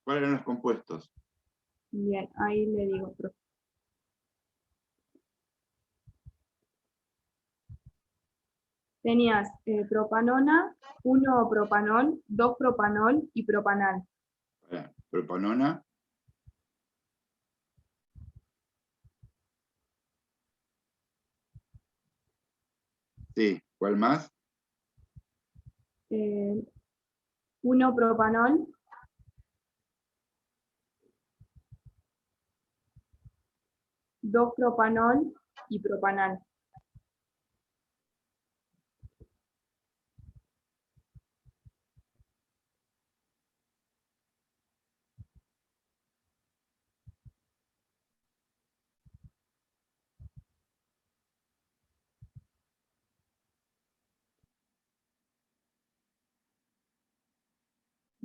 ¿Cuáles eran los compuestos? Bien, ahí le digo, profe. Tenías propanona, 1-propanol, 2-propanol y propanal. Propanona. Sí, ¿cuál más? 1-propanol, 2-propanol y propanal.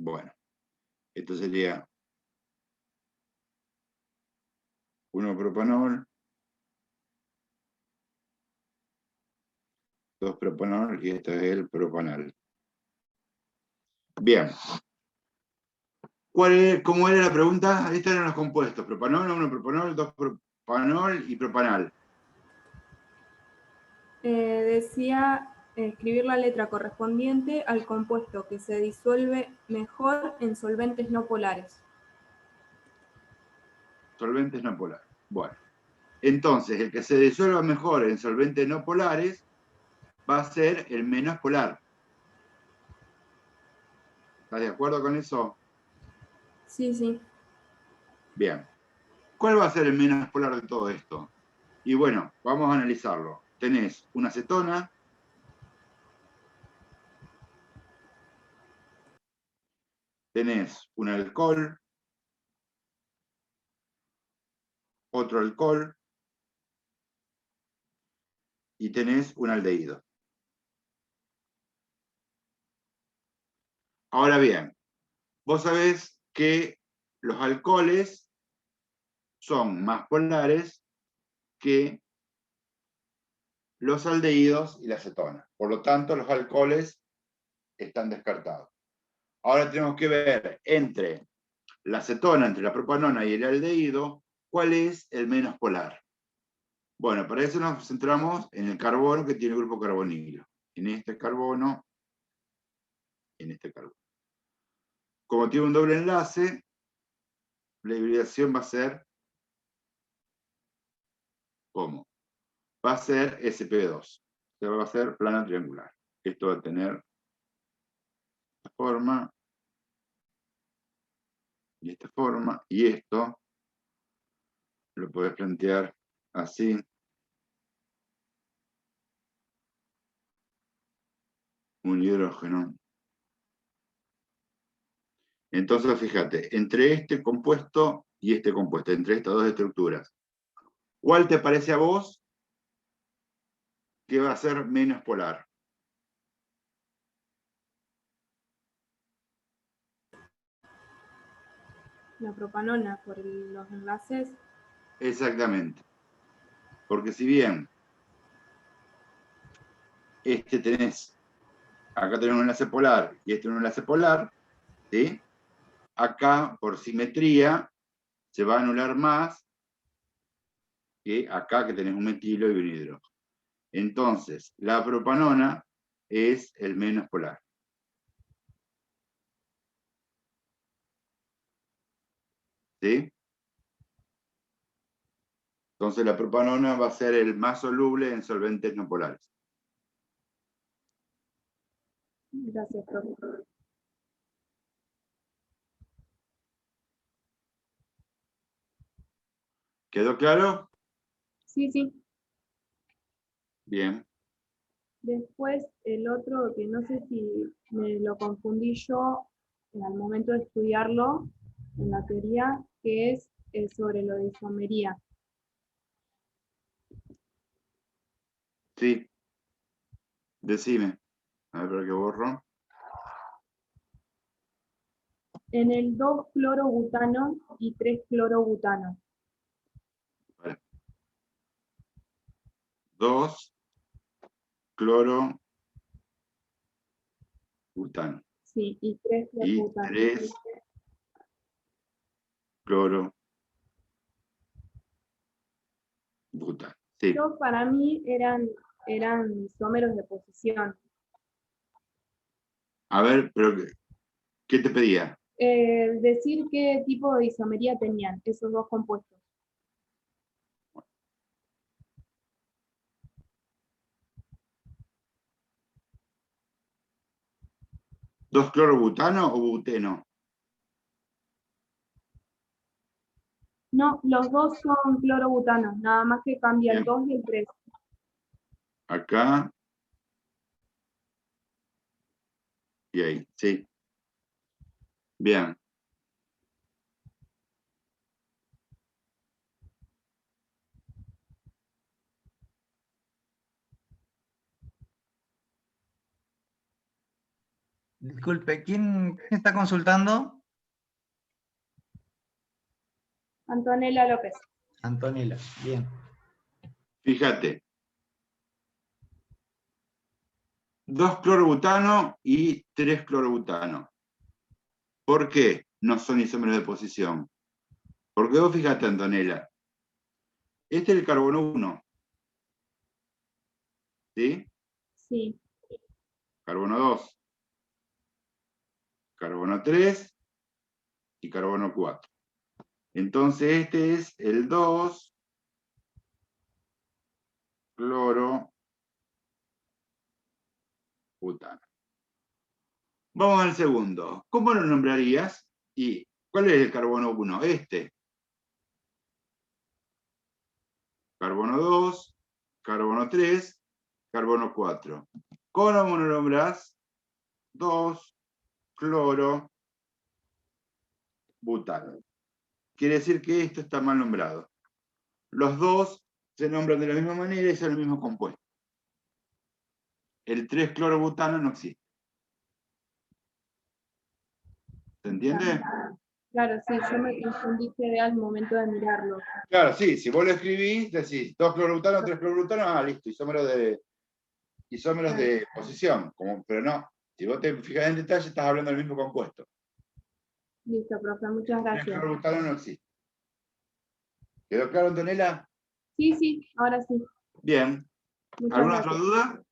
Bueno, esto sería 1-propanol, 2-propanol y esto es el propanal. Bien. ¿Cómo era la pregunta? Estos eran los compuestos: propanol, 1-propanol, 2-propanol y propanal. Decía escribir la letra correspondiente al compuesto que se disuelve mejor en solventes no polares. Solventes no polares. Bueno, entonces el que se disuelva mejor en solventes no polares va a ser el menos polar. ¿Estás de acuerdo con eso? Sí, sí. Bien. ¿Cuál va a ser el menos polar de todo esto? Y bueno, vamos a analizarlo. Tenés una acetona, tenés un alcohol, otro alcohol, y tenés un aldehído. Ahora bien, vos sabés que los alcoholes son más polares que los aldehídos y la acetona. Por lo tanto, los alcoholes están descartados. Ahora tenemos que ver entre la acetona, entre la propanona y el aldehído, cuál es el menos polar. Bueno, para eso nos centramos en el carbono que tiene el grupo carbonilo. En este carbono, en este carbono. Como tiene un doble enlace, la hibridación va a ser, ¿cómo? Va a ser sp2. O sea, va a ser plano triangular. Esto va a tener esta forma, y esta forma, y esto lo podés plantear así. Un hidrógeno. Entonces, fíjate, entre este compuesto y este compuesto, entre estas dos estructuras, ¿cuál te parece a vos que va a ser menos polar? La propanona por los enlaces. Exactamente. Porque si bien acá tenés un enlace polar y este un enlace polar, ¿sí? Acá, por simetría, se va a anular más que acá que tenés un metilo y un hidrógeno. Entonces, la propanona es el menos polar. ¿Sí? Entonces la propanona va a ser el más soluble en solventes no polares. Gracias, profe. ¿Quedó claro? Sí, sí. Bien. Después el otro, que no sé si me lo confundí yo al momento de estudiarlo en la teoría, que es sobre lo de isomería. Sí. Decime. A ver, ¿para qué borro? En el 2-clorobutano y 3-clorobutano. Vale. 2-clorobutano. Sí, y Y 3-clorobutano. 3 cloro, butano. Sí. Yo, para mí eran isómeros de posición. A ver, pero ¿qué te pedía? Decir qué tipo de isomería tenían esos dos compuestos. ¿2 clorobutano o buteno? No, los dos son clorobutanos, nada más que cambia el Bien. 2 y el 3. Acá y ahí, sí. Bien. Disculpe, ¿quién está consultando? Antonella López. Antonella, bien. Fíjate. 2 clorobutano y 3 clorobutano. ¿Por qué no son isómeros de posición? Porque vos fíjate, Antonella. Este es el carbono 1. ¿Sí? Sí. Carbono 2. Carbono 3 y carbono 4. Entonces este es el 2 clorobutano. Vamos al segundo. ¿Cómo lo nombrarías? ¿Y cuál es el carbono 1? Este. Carbono 2, carbono 3, carbono 4. ¿Cómo lo nombrás? 2 clorobutano. Quiere decir que esto está mal nombrado. Los dos se nombran de la misma manera y son el mismo compuesto. El 3 clorobutano no existe. ¿Se entiende? Claro, sí, yo me confundí al momento de mirarlo. Claro, sí, si vos lo escribís, decís 2 clorobutano, 3 clorobutano, listo, isómeros de posición. Pero no, si vos te fijas en detalle, estás hablando del mismo compuesto. Listo, profe, muchas El gracias. clorobutano no existe. ¿Quedó claro, Antonella? Sí, sí, ahora sí. Bien. Muchas ¿Alguna otra gracias. duda?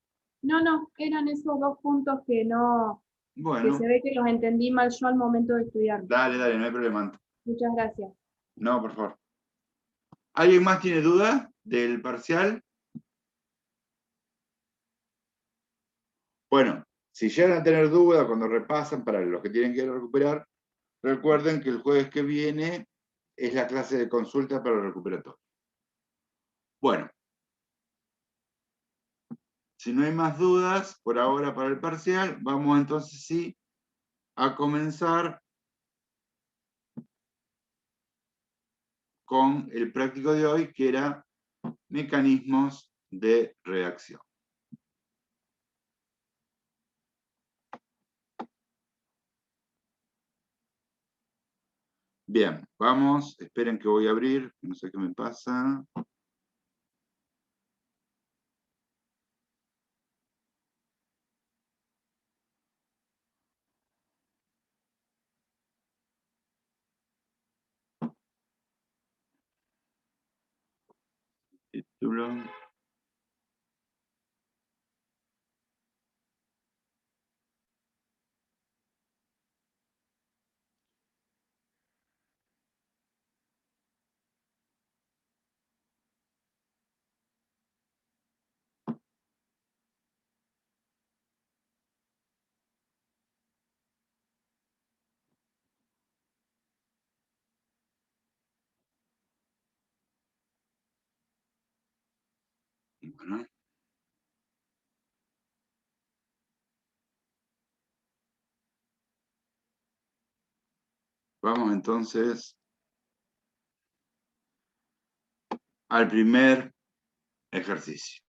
No, eran esos dos puntos que se Bueno, ve que los entendí mal yo al momento de estudiar. dale, no hay problema. Muchas gracias. No, por favor. ¿Alguien más tiene duda del parcial? Bueno, si llegan a tener duda cuando repasan para los que tienen que recuperar, recuerden que el jueves que viene es la clase de consulta para el recuperatorio. Bueno, si no hay más dudas por ahora para el parcial, vamos entonces sí a comenzar con el práctico de hoy, que era mecanismos de reacción. Bien, vamos, esperen que voy a abrir, no sé qué me pasa. Título. Bueno. Vamos entonces al primer ejercicio.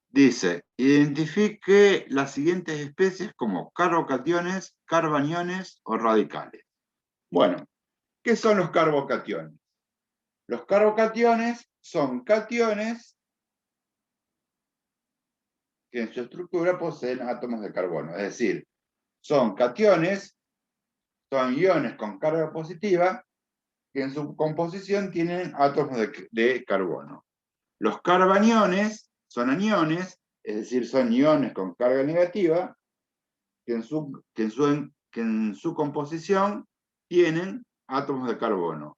Dice, identifique las siguientes especies como carbocationes, carbaniones o radicales. Bueno, ¿qué son los carbocationes? Los carbocationes son cationes que en su estructura poseen átomos de carbono. Es decir, son cationes, son iones con carga positiva que en su composición tienen átomos de carbono. Los carbaniones son aniones, es decir, son iones con carga negativa, que en su composición tienen átomos de carbono.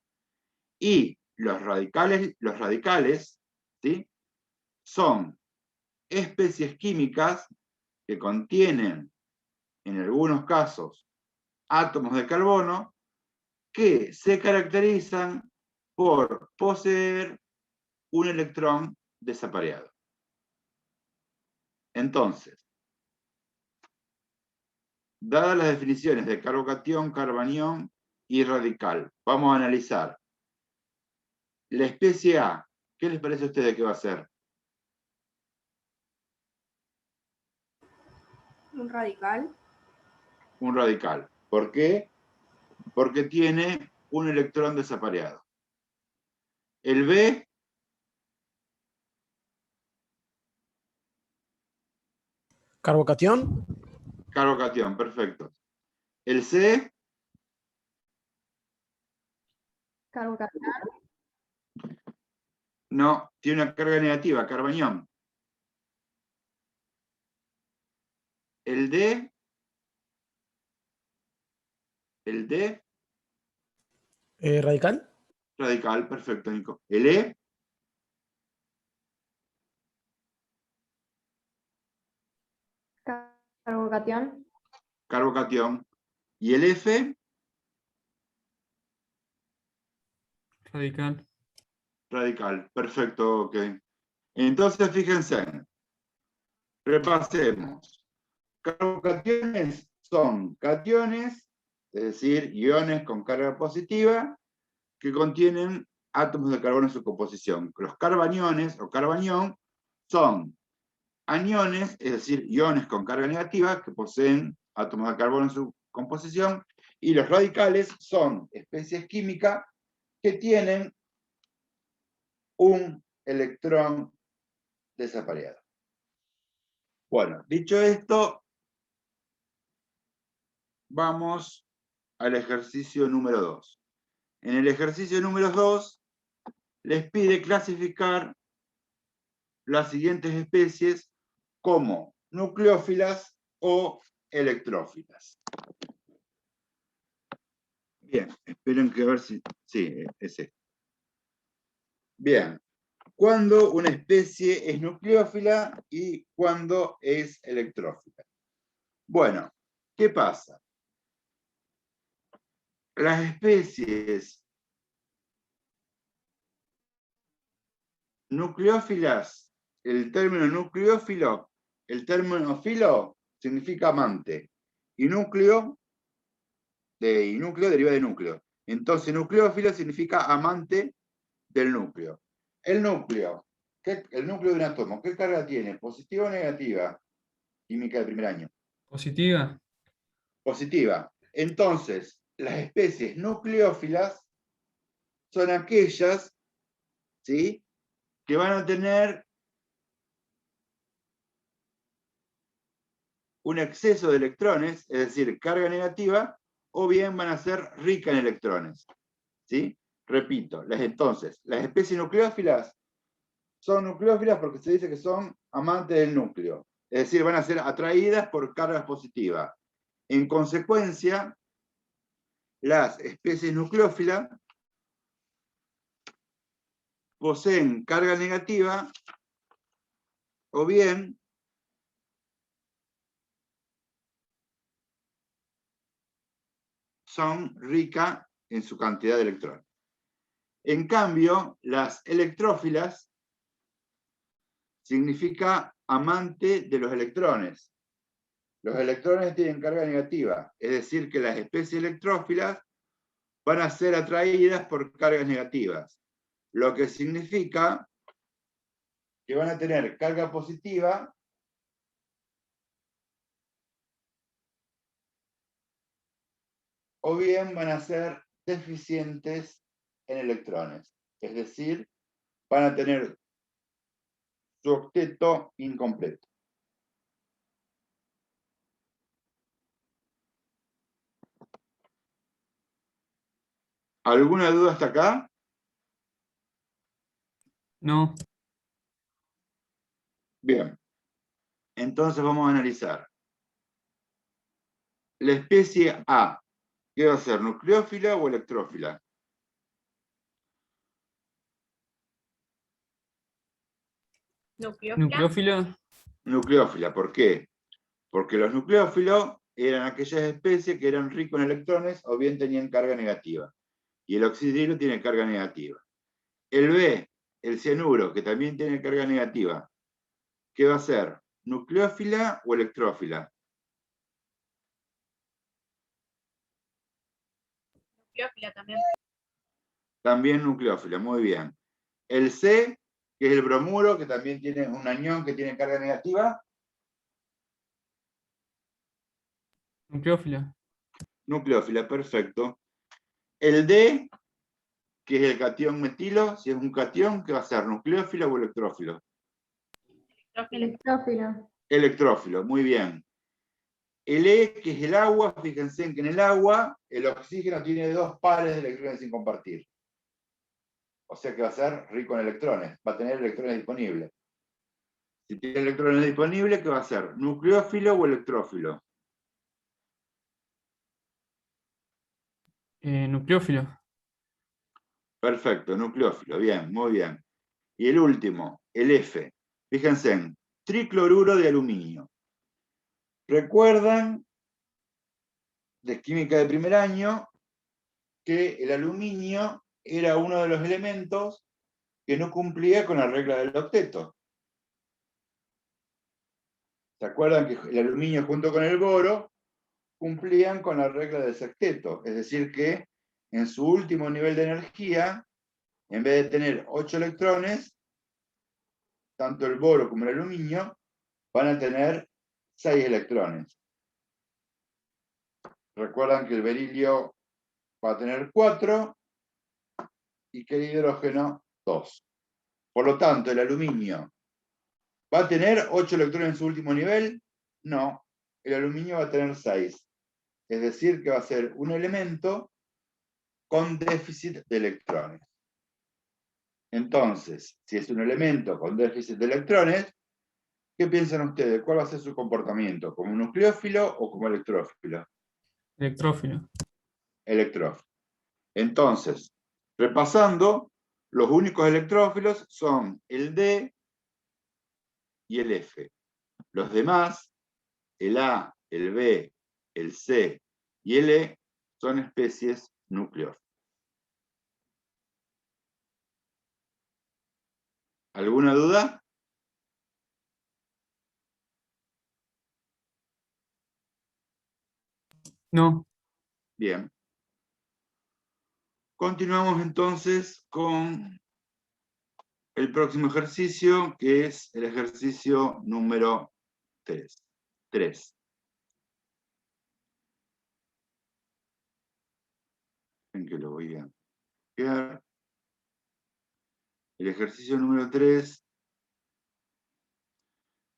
Y los radicales, ¿sí?, son especies químicas que contienen, en algunos casos, átomos de carbono que se caracterizan por poseer un electrón desapareado. Entonces, dadas las definiciones de carbocatión, carbanión y radical, vamos a analizar la especie A. ¿Qué les parece a ustedes que va a ser? Un radical. Un radical. ¿Por qué? Porque tiene un electrón desapareado. El B, Carbocatión. carbocatión, perfecto. El C, Carbocatión. no, tiene una carga negativa, carbanión. El D, Radical. radical, perfecto, Nico. El E, Carbocatión. carbocatión. Y el F, Radical. radical, perfecto, ok. Entonces, fíjense, repasemos. Carbocationes son cationes, es decir, iones con carga positiva, que contienen átomos de carbono en su composición. Los carbaniones o carbanión son aniones, es decir, iones con carga negativa, que poseen átomos de carbono en su composición, y los radicales son especies químicas que tienen un electrón desapareado. Bueno, dicho esto, vamos al ejercicio número 2. En el ejercicio número 2 les pide clasificar las siguientes especies como nucleófilas o electrófilas. Bien, esperen que a ver si... Sí, es esto. Bien, ¿cuándo una especie es nucleófila y cuándo es electrófila? Bueno, ¿qué pasa? Las especies nucleófilas, el término filo significa amante, y núcleo deriva de núcleo. Entonces, nucleófilo significa amante del núcleo. El núcleo de un átomo, ¿qué carga tiene? ¿Positiva o negativa? Química de primer año. Positiva. Positiva. Entonces, las especies nucleófilas son aquellas, ¿sí?, que van a tener un exceso de electrones, es decir, carga negativa, o bien van a ser ricas en electrones. ¿Sí? Repito, entonces, las especies nucleófilas son nucleófilas porque se dice que son amantes del núcleo, es decir, van a ser atraídas por cargas positivas. En consecuencia, las especies nucleófilas poseen carga negativa o bien son ricas en su cantidad de electrones. En cambio, las electrófilas significa amante de los electrones. Los electrones tienen carga negativa, es decir, que las especies electrófilas van a ser atraídas por cargas negativas, lo que significa que van a tener carga positiva o bien van a ser deficientes en electrones, es decir, van a tener su octeto incompleto. ¿Alguna duda hasta acá? No. Bien. Entonces vamos a analizar. La especie A, ¿qué va a ser? ¿Nucleófila o electrófila? Nucleófila. Nucleófila, ¿por qué? Porque los nucleófilos eran aquellas especies que eran ricos en electrones o bien tenían carga negativa. Y el oxidrilo tiene carga negativa. El B, el cianuro, que también tiene carga negativa, ¿qué va a ser? ¿Nucleófila o electrófila? Nucleófila también. También nucleófila, muy bien. El C, que es el bromuro, que también tiene un anión que tiene carga negativa. Nucleófila. Nucleófila, perfecto. El D, que es el catión metilo, si es un catión, ¿qué va a ser? ¿Nucleófilo o electrófilo? Electrófilo. Electrófilo, muy bien. El E, que es el agua, fíjense en que en el agua el oxígeno tiene 2 pares de electrones sin compartir. O sea que va a ser rico en electrones, va a tener electrones disponibles. Si tiene electrones disponibles, ¿qué va a ser? ¿Nucleófilo o electrófilo? Nucleófilo. Perfecto, nucleófilo, bien, muy bien. Y el último, el F. Fíjense en tricloruro de aluminio. ¿Recuerdan de química de primer año que el aluminio era uno de los elementos que no cumplía con la regla del octeto? ¿Se acuerdan que el aluminio junto con el boro cumplían con la regla del sexteto? Es decir que en su último nivel de energía, en vez de tener 8 electrones, tanto el boro como el aluminio van a tener 6 electrones. Recuerdan que el berilio va a tener 4 y que el hidrógeno 2. Por lo tanto, el aluminio ¿va a tener 8 electrones en su último nivel? No, el aluminio va a tener 6. Es decir, que va a ser un elemento con déficit de electrones. Entonces, si es un elemento con déficit de electrones, ¿qué piensan ustedes? ¿Cuál va a ser su comportamiento? ¿Como nucleófilo o como electrófilo? Electrófilo. Electrófilo. Entonces, repasando, los únicos electrófilos son el D y el F. Los demás, el A, el B, el C y el E, son especies nucleófilas. ¿Alguna duda? No. Bien. Continuamos entonces con el próximo ejercicio, que es el ejercicio número 3. En que lo voy a copiar. El ejercicio número 3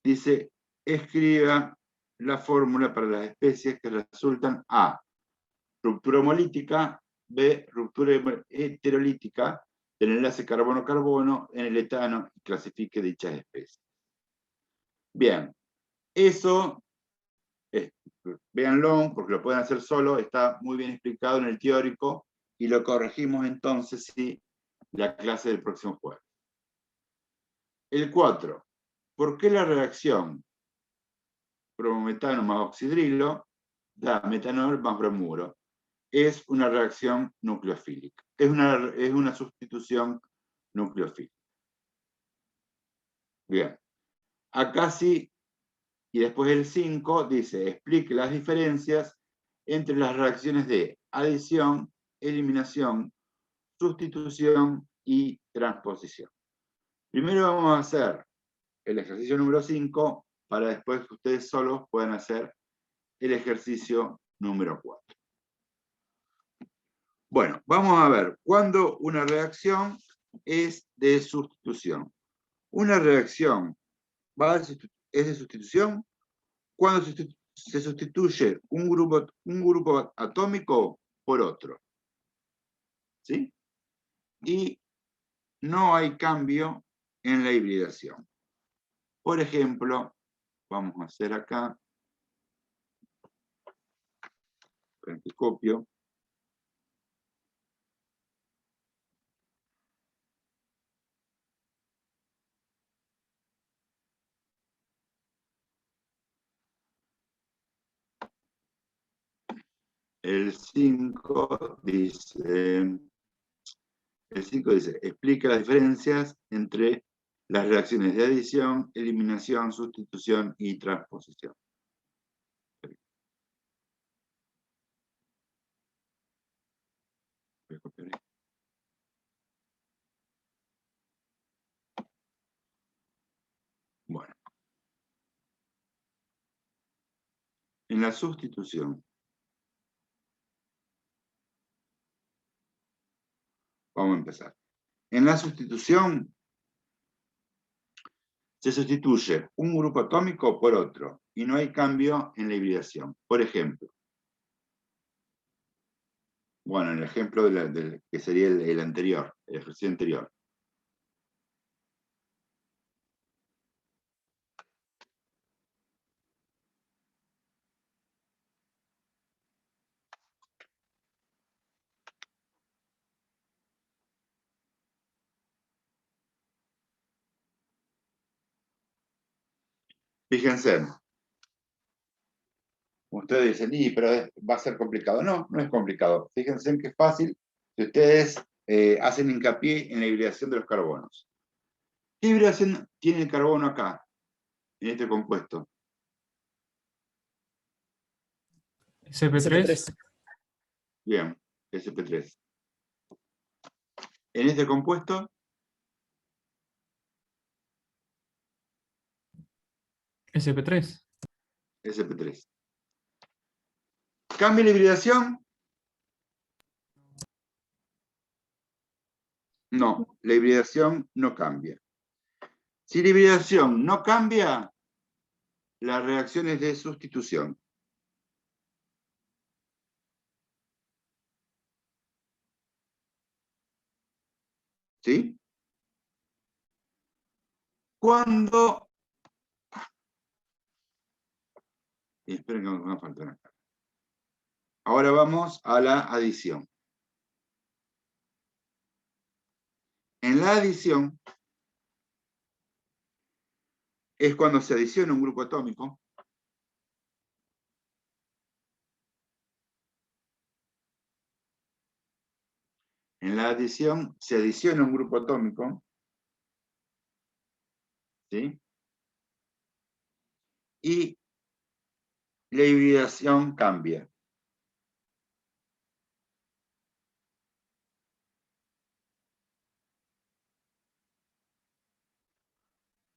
dice, escriba la fórmula para las especies que resultan A, ruptura homolítica, B, ruptura heterolítica del enlace carbono-carbono en el etano y clasifique dichas especies. Bien, eso, véanlo, porque lo pueden hacer solo, está muy bien explicado en el teórico, y lo corregimos entonces, sí, la clase del próximo jueves. El 4. ¿Por qué la reacción bromometano más oxidrilo da metanol más bromuro? Es una reacción nucleofílica. Es una sustitución nucleofílica. Bien. Acá sí, y después el 5 dice, explique las diferencias entre las reacciones de adición, eliminación, sustitución y transposición. Primero vamos a hacer el ejercicio número 5 para después que ustedes solos puedan hacer el ejercicio número 4. Bueno, vamos a ver cuándo una reacción es de sustitución. Una reacción es de sustitución cuando se sustituye un grupo atómico por otro. ¿sí? Y no hay cambio en la hibridación. Por ejemplo, vamos a hacer acá, esperen que copio. El 5 dice, explica las diferencias entre las reacciones de adición, eliminación, sustitución y transposición. Voy a copiar esto. Bueno, en la sustitución, vamos a empezar. En la sustitución se sustituye un grupo atómico por otro y no hay cambio en la hibridación. Por ejemplo, bueno, en el ejemplo que sería el anterior, el ejercicio anterior. Fíjense, ustedes dicen, pero va a ser complicado. No, no es complicado. Fíjense que es fácil si ustedes hacen hincapié en la hibridación de los carbonos. ¿Qué hibridación tiene el carbono acá, en este compuesto? SP3. Bien, sp3. En este compuesto, SP3. sp3. ¿Cambia la hibridación? No, la hibridación no cambia. Si la hibridación no cambia, la reacción es de sustitución. ¿Sí? Cuando... Y esperen que me va a faltar acá. Ahora vamos a la adición. En la adición es cuando se adiciona un grupo atómico. En la adición se adiciona un grupo atómico. ¿Sí? Y la hibridación cambia.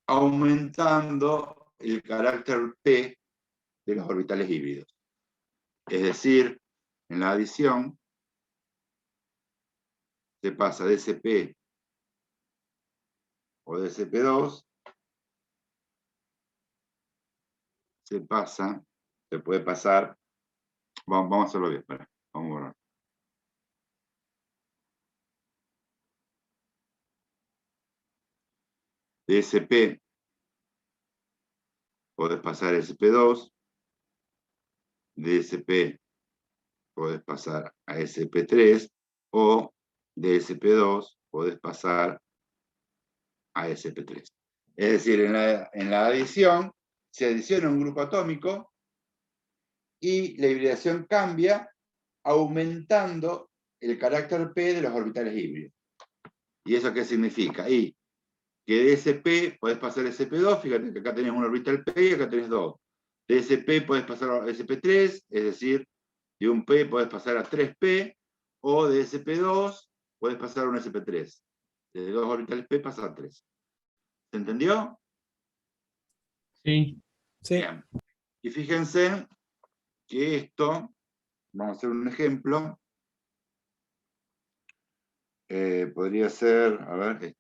Aumentando el carácter P de los orbitales híbridos. Es decir, en la adición se pasa de sp o de sp2, se puede pasar, vamos a hacerlo bien, vamos a borrar. De sp podés pasar a sp2, de sp podés pasar a sp3, o de sp2 podés pasar a sp3. Es decir, en la adición se adiciona un grupo atómico y la hibridación cambia aumentando el carácter P de los orbitales híbridos. ¿Y eso qué significa? Y que de sp podés pasar a sp2, fíjate que acá tenés un orbital P y acá tenés dos. De sp podés pasar a sp3, es decir, de un P podés pasar a 3p, o de sp2 podés pasar a un sp3. De dos orbitales P pasa a 3. ¿Se entendió? Sí. Sí. Bien. Y fíjense que esto, vamos a hacer un ejemplo, podría ser, a ver,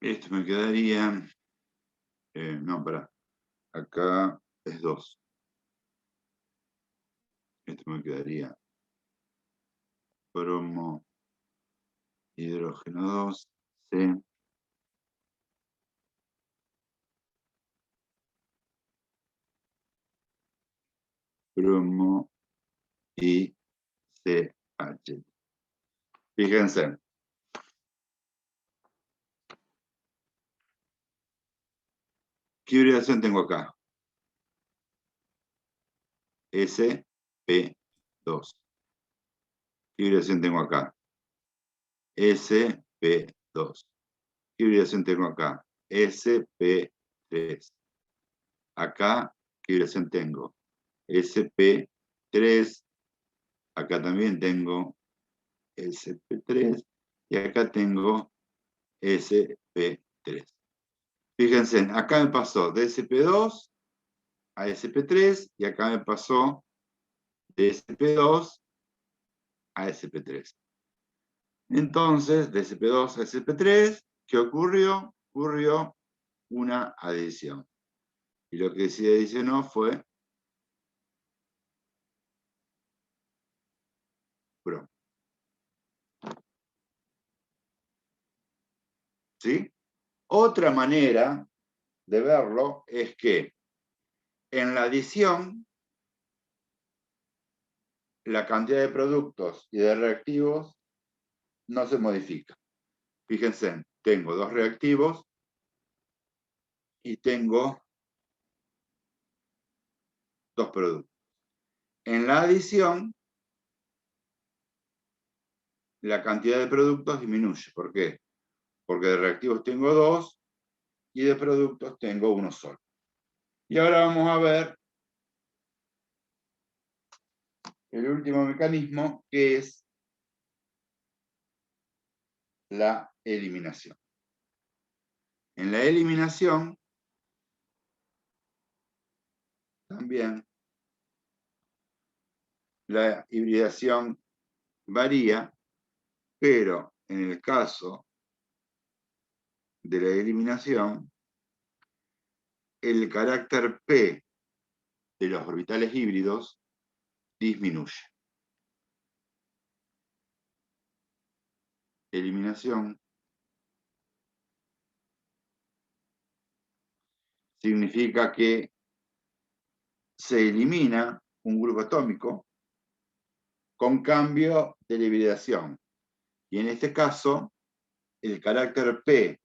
Esto me quedaría... no, pará. Acá es 2. Esto me quedaría bromo, hidrógeno 2, C. Bromo y CH. Fíjense. ¿Qué hibridación tengo acá? SP2. ¿Qué hibridación tengo acá? SP2. ¿Qué hibridación tengo acá? SP3. Acá, ¿qué hibridación tengo? SP3. Acá también tengo SP3. Y acá tengo SP3. Fíjense, acá me pasó de SP2 a SP3 y acá me pasó de SP2 a SP3. Entonces, de SP2 a SP3, ¿qué ocurrió? Ocurrió una adición. Y lo que se adicionó fue bromo. ¿Sí? Otra manera de verlo es que en la adición, la cantidad de productos y de reactivos no se modifica. Fíjense, tengo 2 reactivos y tengo 2 productos. En la adición, la cantidad de productos disminuye. ¿Por qué? Porque de reactivos tengo 2 y de productos tengo 1 solo. Y ahora vamos a ver el último mecanismo, que es la eliminación. En la eliminación, también la hibridación varía, pero en el caso de la eliminación, el carácter P de los orbitales híbridos disminuye. Eliminación significa que se elimina un grupo atómico con cambio de la hibridación. Y en este caso, el carácter P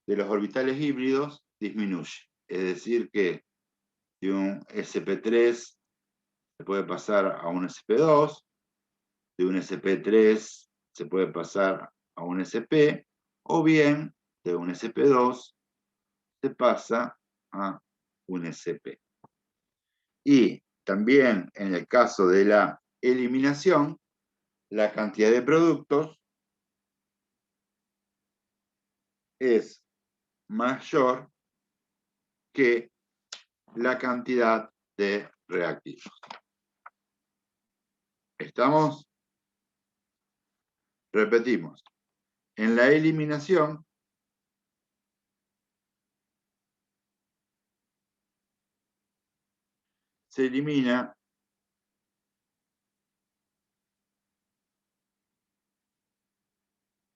de los orbitales híbridos disminuye. Es decir, que de un SP3 se puede pasar a un SP2, de un SP3 se puede pasar a un SP, o bien de un SP2 se pasa a un SP. Y también en el caso de la eliminación, la cantidad de productos es mayor que la cantidad de reactivos. ¿Estamos? Repetimos. En la eliminación, se elimina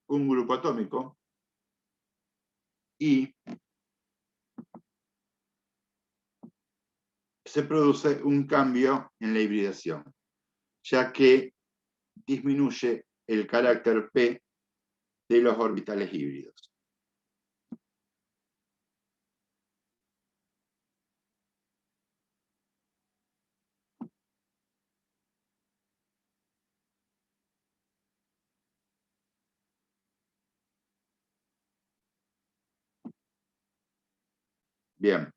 un grupo atómico y se produce un cambio en la hibridación, ya que disminuye el carácter P de los orbitales híbridos. Bien,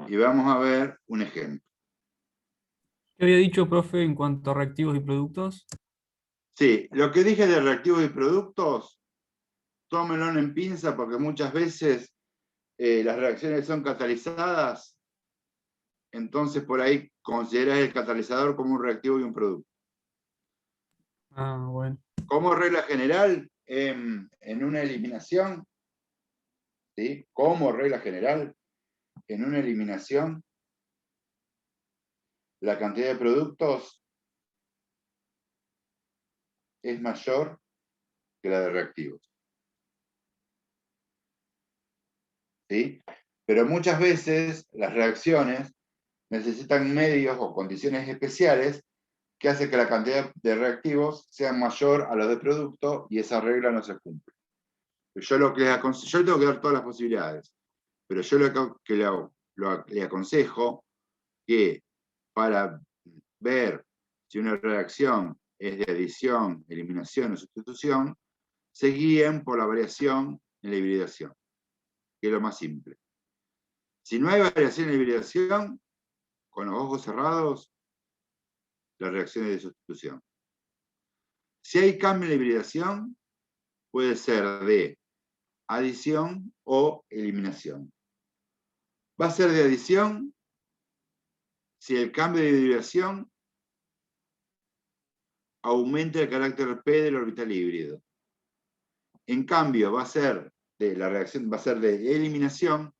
y vamos a ver un ejemplo. ¿Qué había dicho, profe, en cuanto a reactivos y productos? Sí, lo que dije de reactivos y productos, tómenlo en pinza porque muchas veces las reacciones son catalizadas, entonces por ahí considerás el catalizador como un reactivo y un producto. Ah, bueno. Como regla general, en una eliminación, ¿sí? Como regla general, en una eliminación, la cantidad de productos es mayor que la de reactivos. ¿Sí? Pero muchas veces las reacciones necesitan medios o condiciones especiales que hacen que la cantidad de reactivos sea mayor a la de producto y esa regla no se cumple. Yo lo que yo tengo que dar todas las posibilidades, pero yo le aconsejo que para ver si una reacción es de adición, eliminación o sustitución, se guíen por la variación en la hibridación, que es lo más simple. Si no hay variación en la hibridación, con los ojos cerrados, la reacción es de sustitución. Si hay cambio en la hibridación, puede ser de adición o eliminación. Va a ser de adición si el cambio de hibridación aumenta el carácter P del orbital híbrido. En cambio, la reacción va a ser de eliminación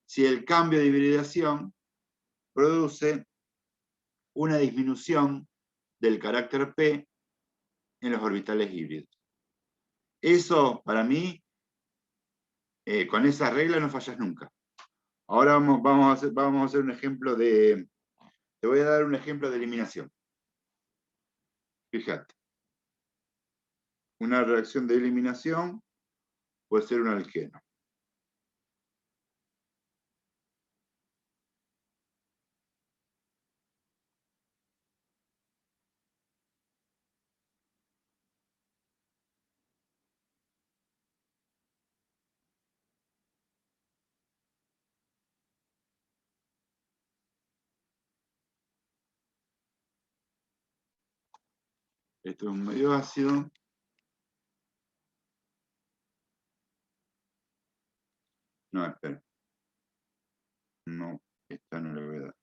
si el cambio de hibridación produce una disminución del carácter P en los orbitales híbridos. Eso, para mí, con esa regla no fallas nunca. Ahora vamos a hacer un ejemplo de... Te voy a dar un ejemplo de eliminación. Fíjate. Una reacción de eliminación puede ser un alqueno. Esto es un medio ácido. No, espera. No, esta no le voy a dar.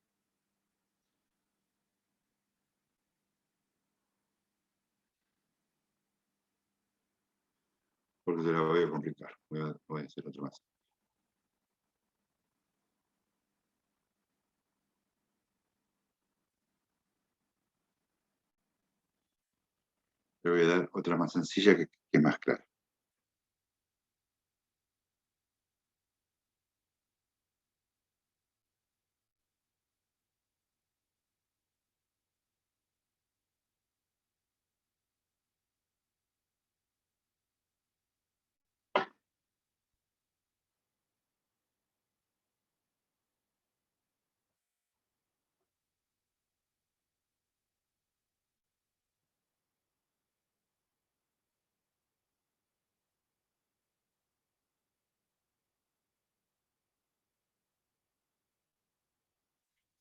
Porque se la voy a complicar. Voy a hacer otro más. Le voy a dar otra más sencilla que más clara.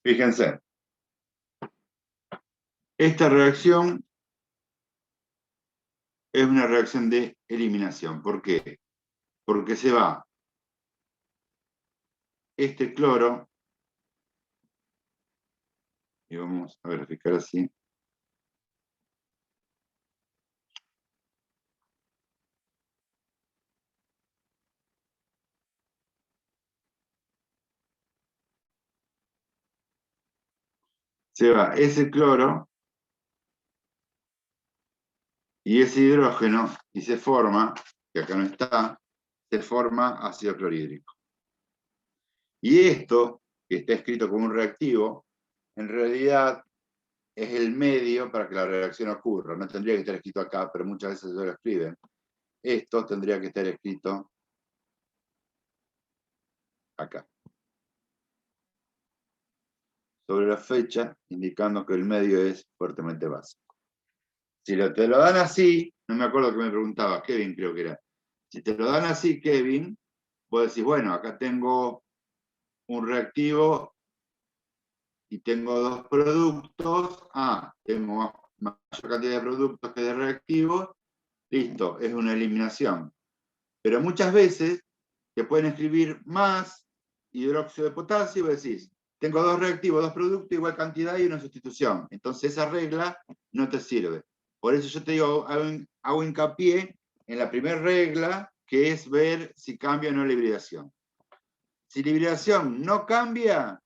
Fíjense. Esta reacción es una reacción de eliminación. ¿Por qué? Porque se va este cloro, y vamos a verificar así. Se va ese cloro y ese hidrógeno, y se forma, que acá no está, se forma ácido clorhídrico. Y esto, que está escrito como un reactivo, en realidad es el medio para que la reacción ocurra. No tendría que estar escrito acá, pero muchas veces se lo escriben. Esto tendría que estar escrito acá. Sobre la fecha, indicando que el medio es fuertemente básico. Si te lo dan así, no me acuerdo que me preguntaba, Kevin creo que era. Si te lo dan así, Kevin, vos decís, bueno, acá tengo un reactivo y tengo dos productos. Tengo mayor cantidad de productos que de reactivos. Listo, es una eliminación. Pero muchas veces te pueden escribir más hidróxido de potasio y vos decís, tengo dos reactivos, dos productos, igual cantidad y una sustitución. Entonces esa regla no te sirve. Por eso yo te digo, hago hincapié en la primera regla que es ver si cambia o no la hibridación. Si la hibridación no cambia,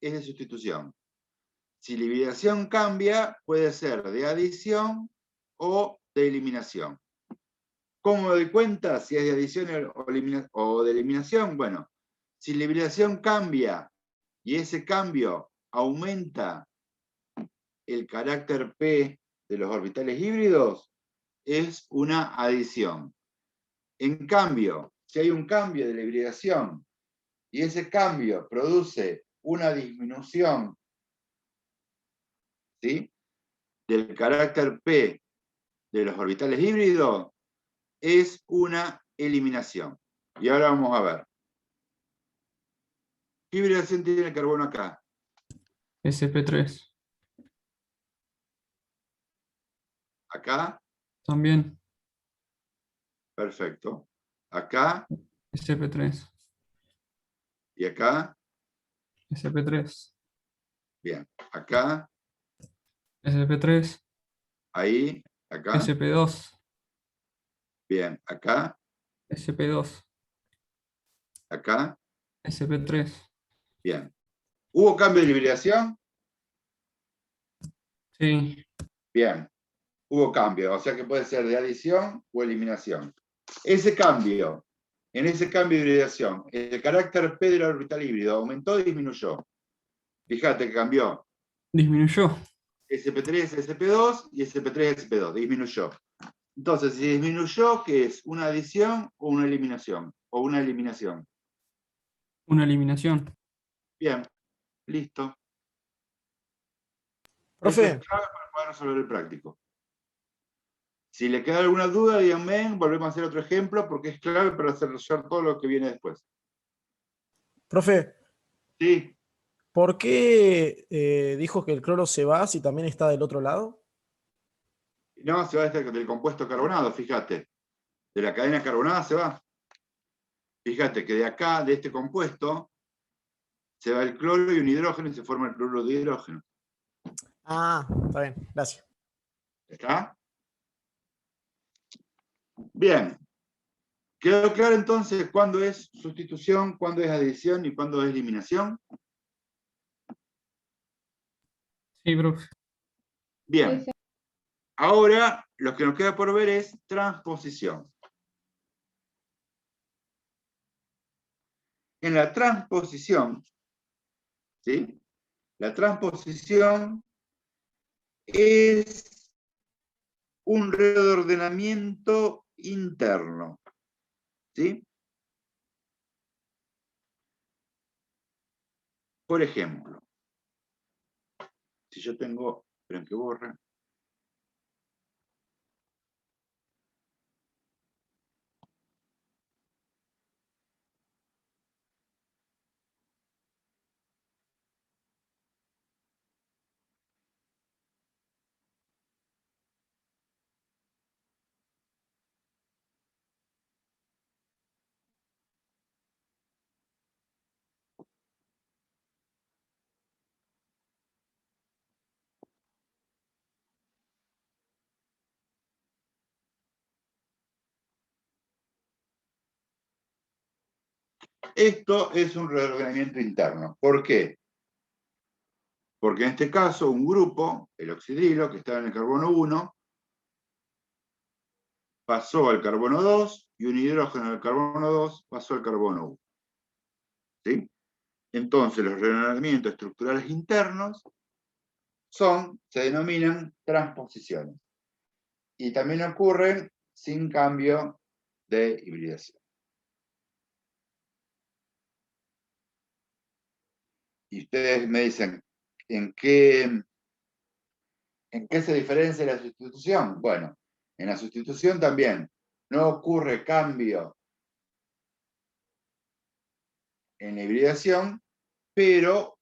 es de sustitución. Si la hibridación cambia, puede ser de adición o de eliminación. ¿Cómo me doy cuenta si es de adición o de eliminación? Bueno, si la hibridación cambia y ese cambio aumenta el carácter P de los orbitales híbridos, es una adición. En cambio, si hay un cambio de la hibridación y ese cambio produce una disminución, ¿sí?, del carácter P de los orbitales híbridos, es una eliminación. Y ahora vamos a ver. ¿Qué hibridación tiene el carbono acá? sp3. Acá, También perfecto. Acá sp3. y acá, sp3. bien. Acá, sp3. ahí, acá, sp2. bien. Acá, sp2. acá, sp3. bien. ¿Hubo cambio de hibridación? Sí. Bien. Hubo cambio, o sea que puede ser de adición o eliminación. Ese cambio, en ese cambio de hibridación, el carácter P del orbital híbrido aumentó o disminuyó. Fíjate que cambió Disminuyó. SP3, SP2 y SP3, SP2, disminuyó. Entonces, si disminuyó, ¿qué es? ¿Una adición o una eliminación? O una eliminación. Una eliminación. Bien, listo. Eso Profe, es clave para poder resolver el práctico. Si le queda alguna duda, díganme, volvemos a hacer otro ejemplo, porque es clave para desarrollar todo lo que viene después. profe, Sí, ¿por qué dijo que el cloro se va si también está del otro lado? no, se va del compuesto carbonado, fíjate. De la cadena carbonada se va. Fíjate que de acá, de este compuesto, se va el cloro y un hidrógeno y se forma el cloruro de hidrógeno. Ah, está bien, gracias. ¿Está? Bien. ¿Quedó claro entonces cuándo es sustitución, cuándo es adición y cuándo es eliminación? Sí, profe. Bien. Ahora, lo que nos queda por ver es transposición. En la transposición, ¿sí?, la transposición es un reordenamiento interno, ¿sí? Por ejemplo, si yo tengo, esperen que borre. Esto es un reordenamiento interno. ¿Por qué? Porque en este caso un grupo, el oxidrilo, que estaba en el carbono 1, pasó al carbono 2 y un hidrógeno del carbono 2 pasó al carbono 1. ¿Sí? Entonces los reordenamientos estructurales internos se denominan transposiciones. Y también ocurren sin cambio de hibridación. Y ustedes me dicen, ¿en qué se diferencia la sustitución? Bueno, en la sustitución también no ocurre cambio en la hibridación, pero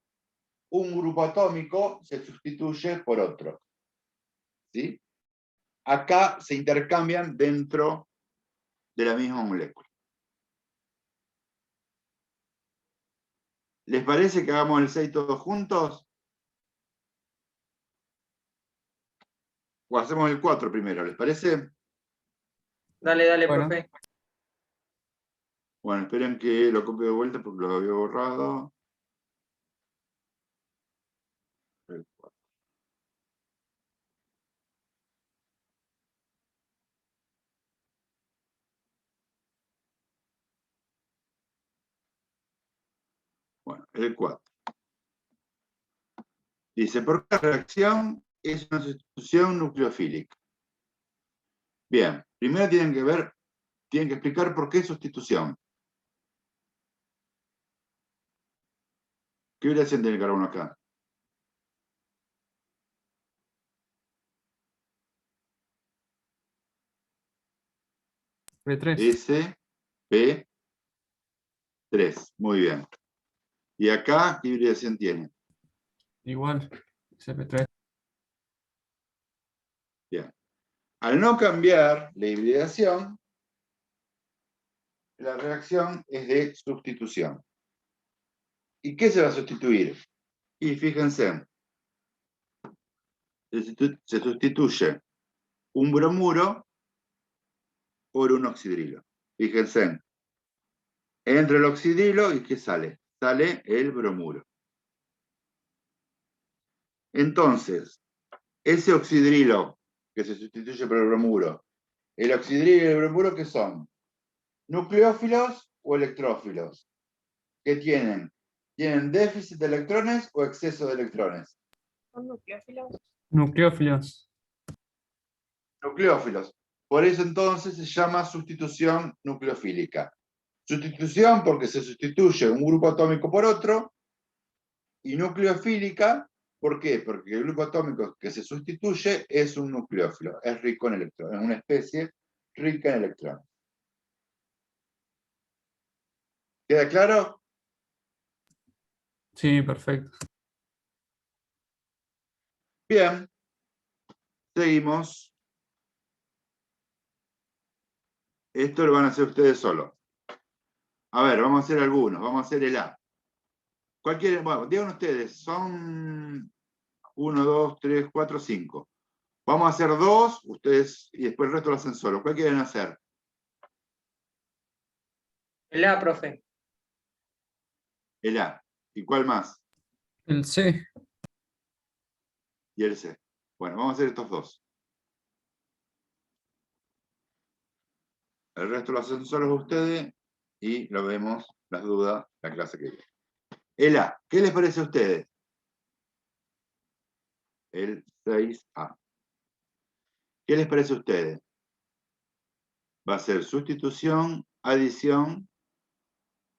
un grupo atómico se sustituye por otro. ¿Sí? Acá se intercambian dentro de la misma molécula. ¿Les parece que hagamos el 6 todos juntos? O hacemos el 4 primero, ¿les parece? Dale, Bueno. profe. Bueno, esperen que lo copio de vuelta porque lo había borrado. Bueno, el 4. Dice, ¿por qué la reacción es una sustitución nucleofílica? Bien, primero tienen que explicar por qué sustitución. ¿Qué vibración tiene el carbono acá? P3. SP3. Muy bien. ¿Y acá qué vibración tiene? Igual. SP3. Bien. Al no cambiar la hibridación, la reacción es de sustitución. ¿Y qué se va a sustituir? Y fíjense, se sustituye un bromuro por un oxidrilo. Fíjense, entre el oxidrilo y ¿qué sale? Sale el bromuro. Entonces, ese oxidrilo que se sustituye por el bromuro, el oxidrilo y el bromuro, ¿qué son? ¿Nucleófilos o electrófilos? ¿Qué tienen? ¿Tienen déficit de electrones o exceso de electrones? ¿Son nucleófilos? Nucleófilos. Nucleófilos. Por eso entonces se llama sustitución nucleofílica. Sustitución porque se sustituye un grupo atómico por otro, y nucleofílica, ¿por qué? Porque el grupo atómico que se sustituye es un nucleófilo, es rico en electrones, es una especie rica en electrones. ¿Queda claro? Sí, perfecto. Bien. Seguimos. Esto lo van a hacer ustedes solos. A ver, vamos a hacer algunos. Vamos a hacer el A. Cualquier, bueno, digan ustedes, son 1, 2, 3, 4, 5. Vamos a hacer 2, ustedes, y después el resto lo hacen solo. ¿Cuál quieren hacer? El A, profe. El A. ¿Y cuál más? El C. Y el C. Bueno, vamos a hacer estos dos. El resto lo hacen solos ustedes y lo vemos, las dudas, la clase que viene. El A. ¿Qué les parece a ustedes? El 6A. ¿Qué les parece a ustedes? Va a ser sustitución, adición,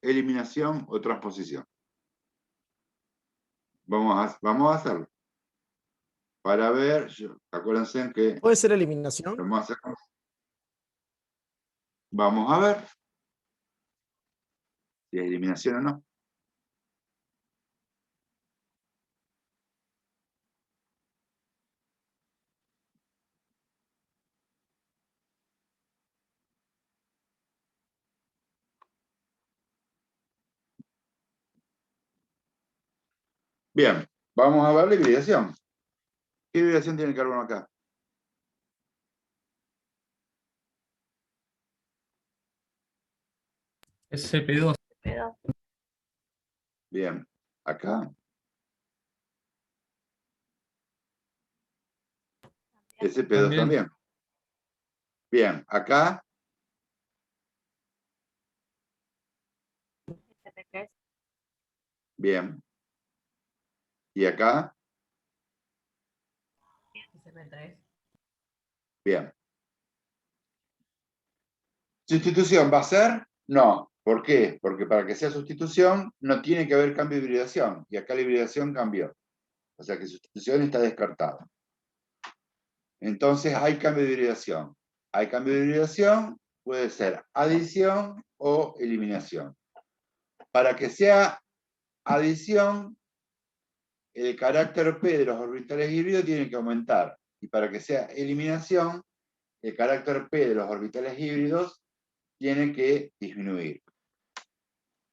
eliminación o transposición. Vamos a hacerlo. Para ver, acuérdense que ¿Puede ser eliminación? vamos a hacer. Vamos a ver si es eliminación o no. Bien, vamos a ver la hibridación. ¿Qué hibridación tiene el carbono acá? SP2. Pero Bien, acá. SP2 también. Bien, acá. SP3. Bien. ¿Y acá? SP3. Bien. ¿Sustitución va a ser? No. ¿Por qué? Porque para que sea sustitución no tiene que haber cambio de hibridación. Y acá la hibridación cambió. O sea que sustitución está descartada. Entonces hay cambio de hibridación. Hay cambio de hibridación, puede ser adición o eliminación. Para que sea adición, el carácter P de los orbitales híbridos tiene que aumentar. Y para que sea eliminación, el carácter P de los orbitales híbridos tiene que disminuir.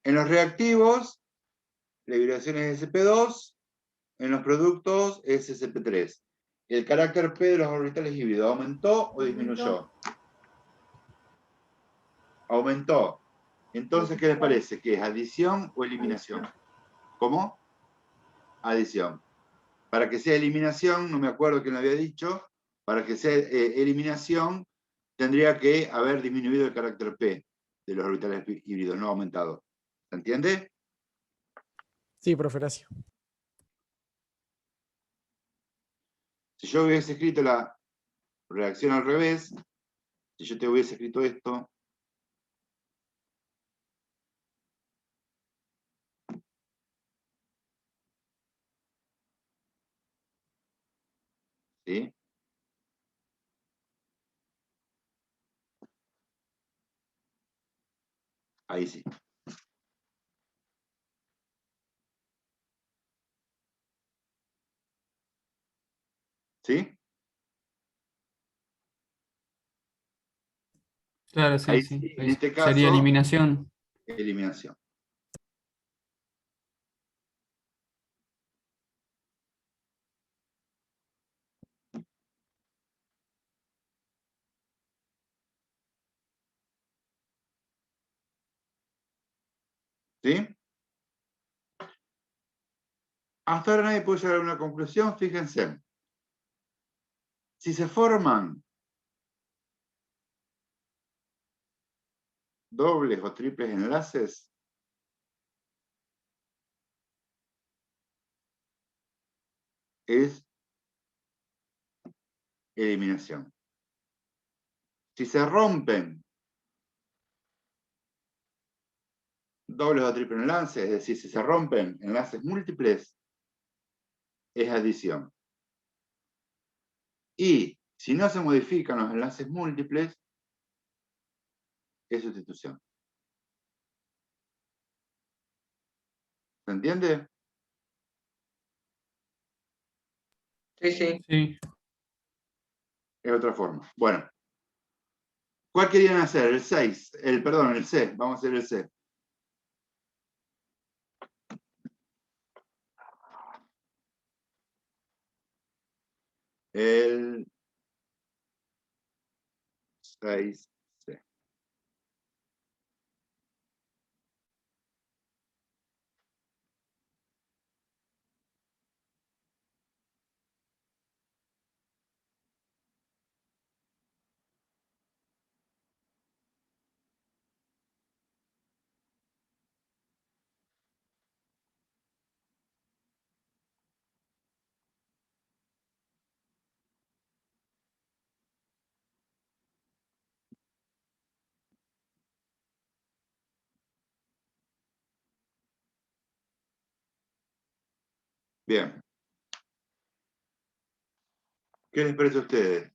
En los reactivos, la hibridación es SP2, en los productos es SP3. ¿El carácter P de los orbitales híbridos aumentó o disminuyó? Aumentó. Entonces, ¿qué les parece? ¿Qué es adición o eliminación? ¿Cómo? Adición. Para que sea eliminación, no me acuerdo quién lo había dicho, para que sea eliminación, tendría que haber disminuido el carácter P de los orbitales híbridos, no aumentado. ¿Se entiende? Sí, profe, gracias. Si yo hubiese escrito la reacción al revés, si yo te hubiese escrito esto, ¿sí? Ahí sí. ¿Sí? Claro, sí, Ahí sí. sí, en Ahí este sería caso, eliminación. eliminación. ¿Sí? Hasta ahora nadie puede llegar a una conclusión, fíjense. Si se forman dobles o triples enlaces, es eliminación. Si se rompen dobles o triples enlaces, es decir, si se rompen enlaces múltiples, es adición. Y si no se modifican los enlaces múltiples, es sustitución. ¿Se entiende? Sí, sí. Sí. Es otra forma. Bueno. ¿Cuál querían hacer? El 6. Perdón, el C. Vamos a hacer el C. El 6C. Bien. ¿Qué les parece a ustedes?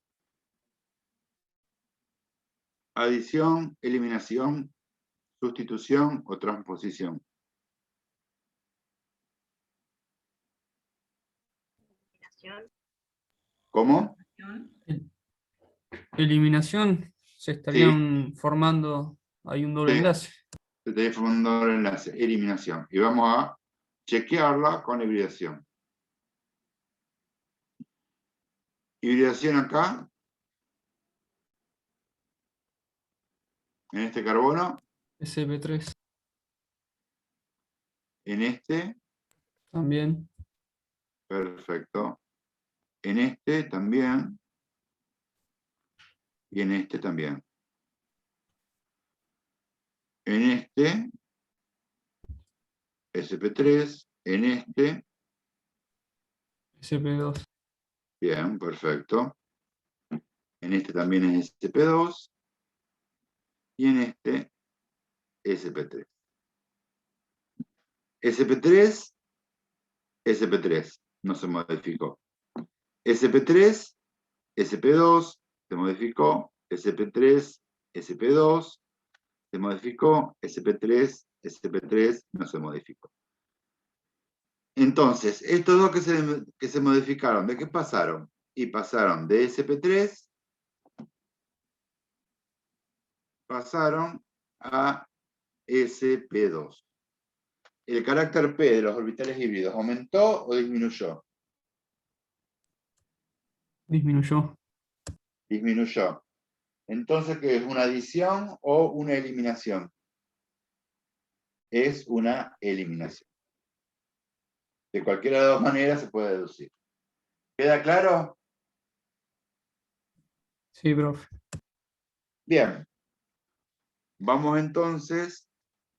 Adición, eliminación, sustitución o transposición. ¿Cómo? Eliminación. Se Sí, estarían formando ahí un doble sí. enlace. Se está formando el enlace. Eliminación. Y vamos a chequearla con hibridación. Hibridación acá. En este carbono. SP3 En este. también. Perfecto. En este también. Y en este también. En este, SP3, en este, SP2. bien, perfecto. En este también es SP2 y en este SP3. SP3, SP3, no se modificó. SP3, SP2, se modificó. SP3, SP2, se modificó. SP3, SP3, no se modificó. Entonces, estos dos que se modificaron, ¿de qué pasaron? Y pasaron de SP3, pasaron a SP2. ¿El carácter P de los orbitales híbridos aumentó o disminuyó? Disminuyó. Disminuyó. Entonces, ¿qué es? ¿Una adición o una eliminación? es una eliminación. De cualquiera de las dos maneras se puede deducir. ¿Queda claro? Sí, profe. Bien. Vamos entonces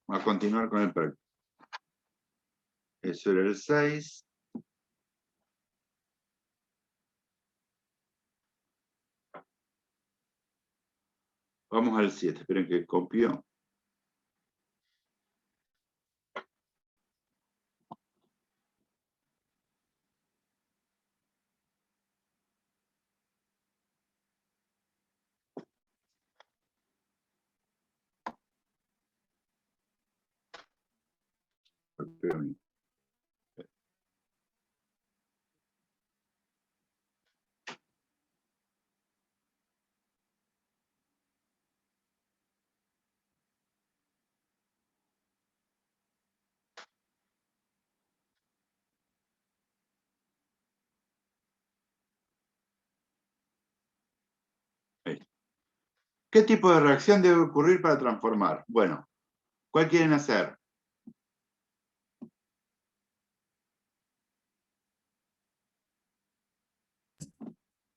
a continuar con el práctico. Eso era el 6. Vamos al 7. Esperen que copio. Esperen. Ahí. ¿Qué tipo de reacción debe ocurrir para transformar? Bueno, ¿cuál quieren hacer?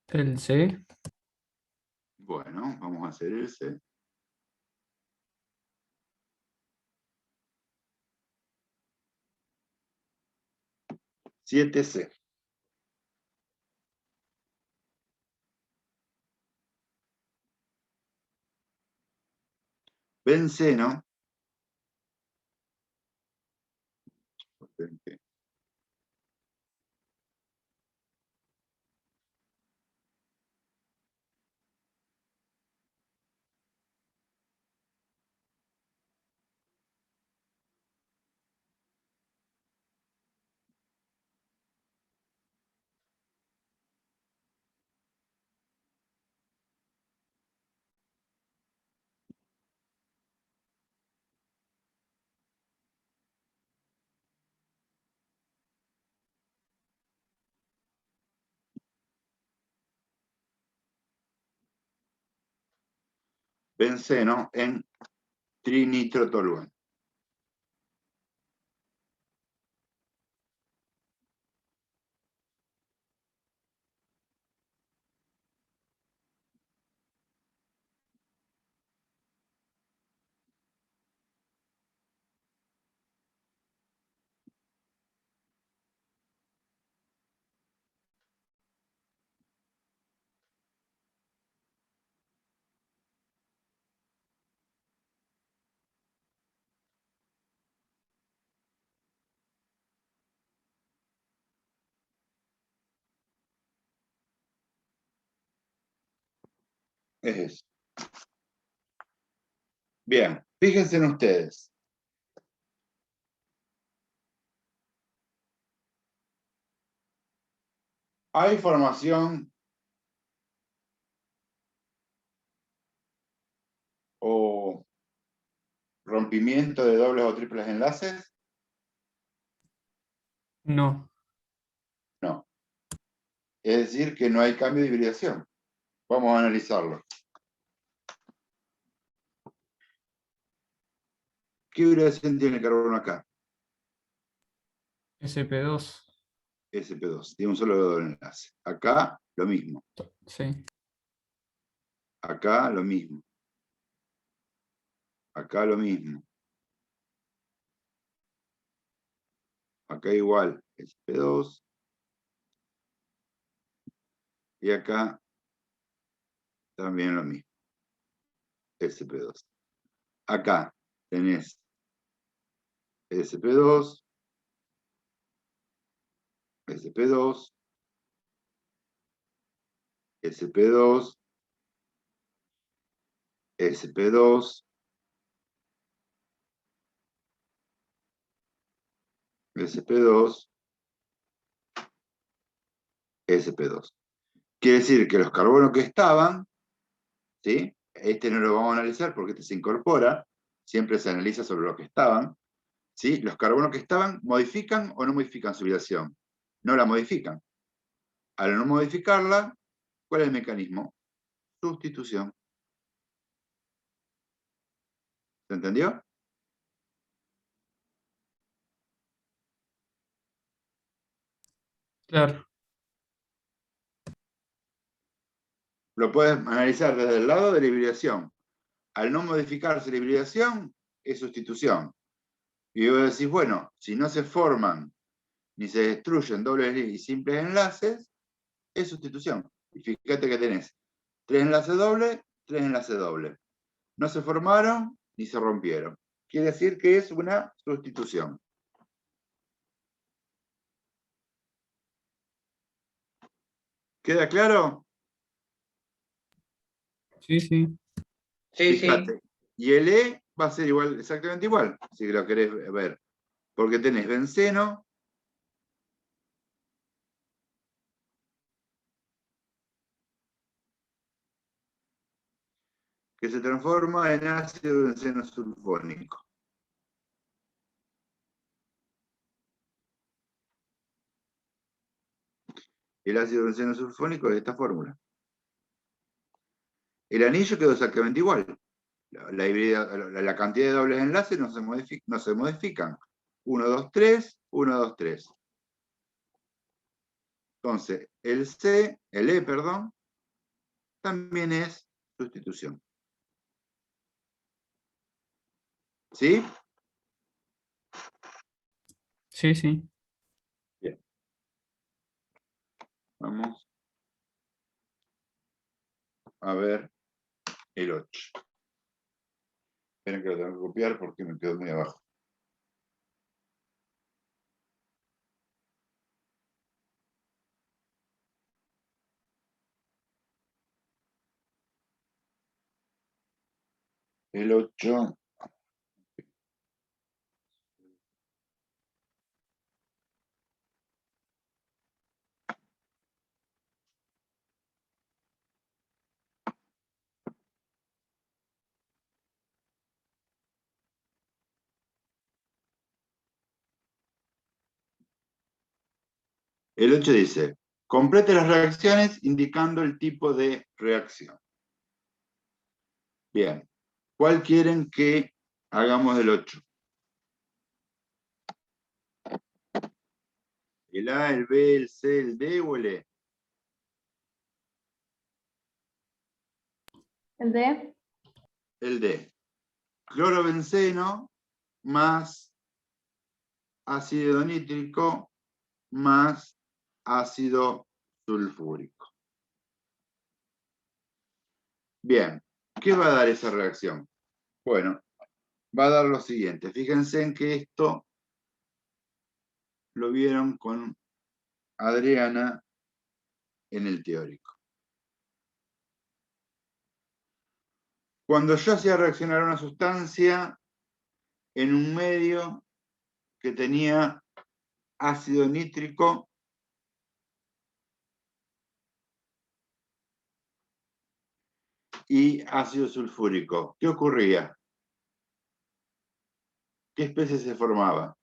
El C. Bueno, vamos a hacer ese. Siete C. Benceno. Benceno en trinitrotolueno. Es eso. Bien, fíjense en ustedes. Hay formación o rompimiento de dobles o triples enlaces. No. No. Es decir, que no hay cambio de hibridación. Vamos a analizarlo. ¿Qué hibridación tiene el carbono acá? SP2. SP2. Tiene un solo doble enlace. Acá, lo mismo. Sí. Acá, lo mismo. Acá, lo mismo. Acá igual. SP2. Y acá, también lo mismo. SP2. Acá tenés SP2, SP2, SP2, SP2, SP2, SP2. Quiere decir que los carbonos que estaban, ¿sí? Este no lo vamos a analizar porque este se incorpora, siempre se analiza sobre lo que estaban, ¿sí? Los carbonos que estaban, ¿modifican o no modifican su hibridación? No la modifican. Al no modificarla, ¿cuál es el mecanismo? Sustitución. ¿Se entendió? Claro. Lo puedes analizar desde el lado de la hibridación. Al no modificarse la hibridación, es sustitución. Y vos decís, bueno, si no se forman ni se destruyen dobles y simples enlaces, es sustitución. Y fíjate que tenés 3 enlaces dobles, 3 enlaces dobles. No se formaron ni se rompieron. Quiere decir que es una sustitución. ¿Queda claro? Sí, sí. Sí, sí. Fíjate. Y el E va a ser igual, exactamente igual, si lo querés ver. Porque tenés benceno, que se transforma en ácido benceno sulfónico. El ácido benceno sulfónico es esta fórmula. El anillo quedó exactamente igual. La cantidad de dobles enlaces no se modifican. 1, 2, 3, 1, 2, 3. Entonces, el E, perdón, también es sustitución. ¿Sí? Sí, sí. Bien. Vamos a ver el 8. Esperen que lo tengo que copiar porque me quedó muy abajo. El 8. El 8 dice, complete las reacciones indicando el tipo de reacción. Bien. ¿Cuál quieren que hagamos del 8? ¿El A, el B, el C, el D o el E? ¿El D? El D. Clorobenceno más ácido nítrico más ácido sulfúrico. Bien, ¿qué va a dar esa reacción? Bueno, va a dar lo siguiente. Fíjense en que esto lo vieron con Adriana en el teórico. Cuando yo hacía reaccionar una sustancia en un medio que tenía ácido nítrico y ácido sulfúrico, ¿qué ocurría? ¿Qué especie se formaba?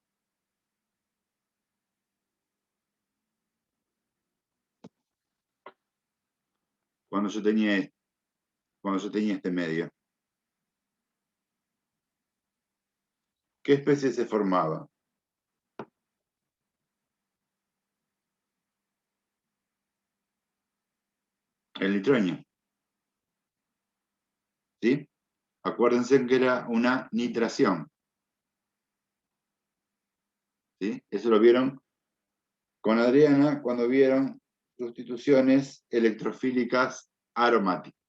Cuando yo tenía este medio. ¿Qué especie se formaba? El nitronio. ¿Sí? Acuérdense que era una nitración. ¿Sí? Eso lo vieron con Adriana cuando vieron sustituciones electrofílicas aromáticas.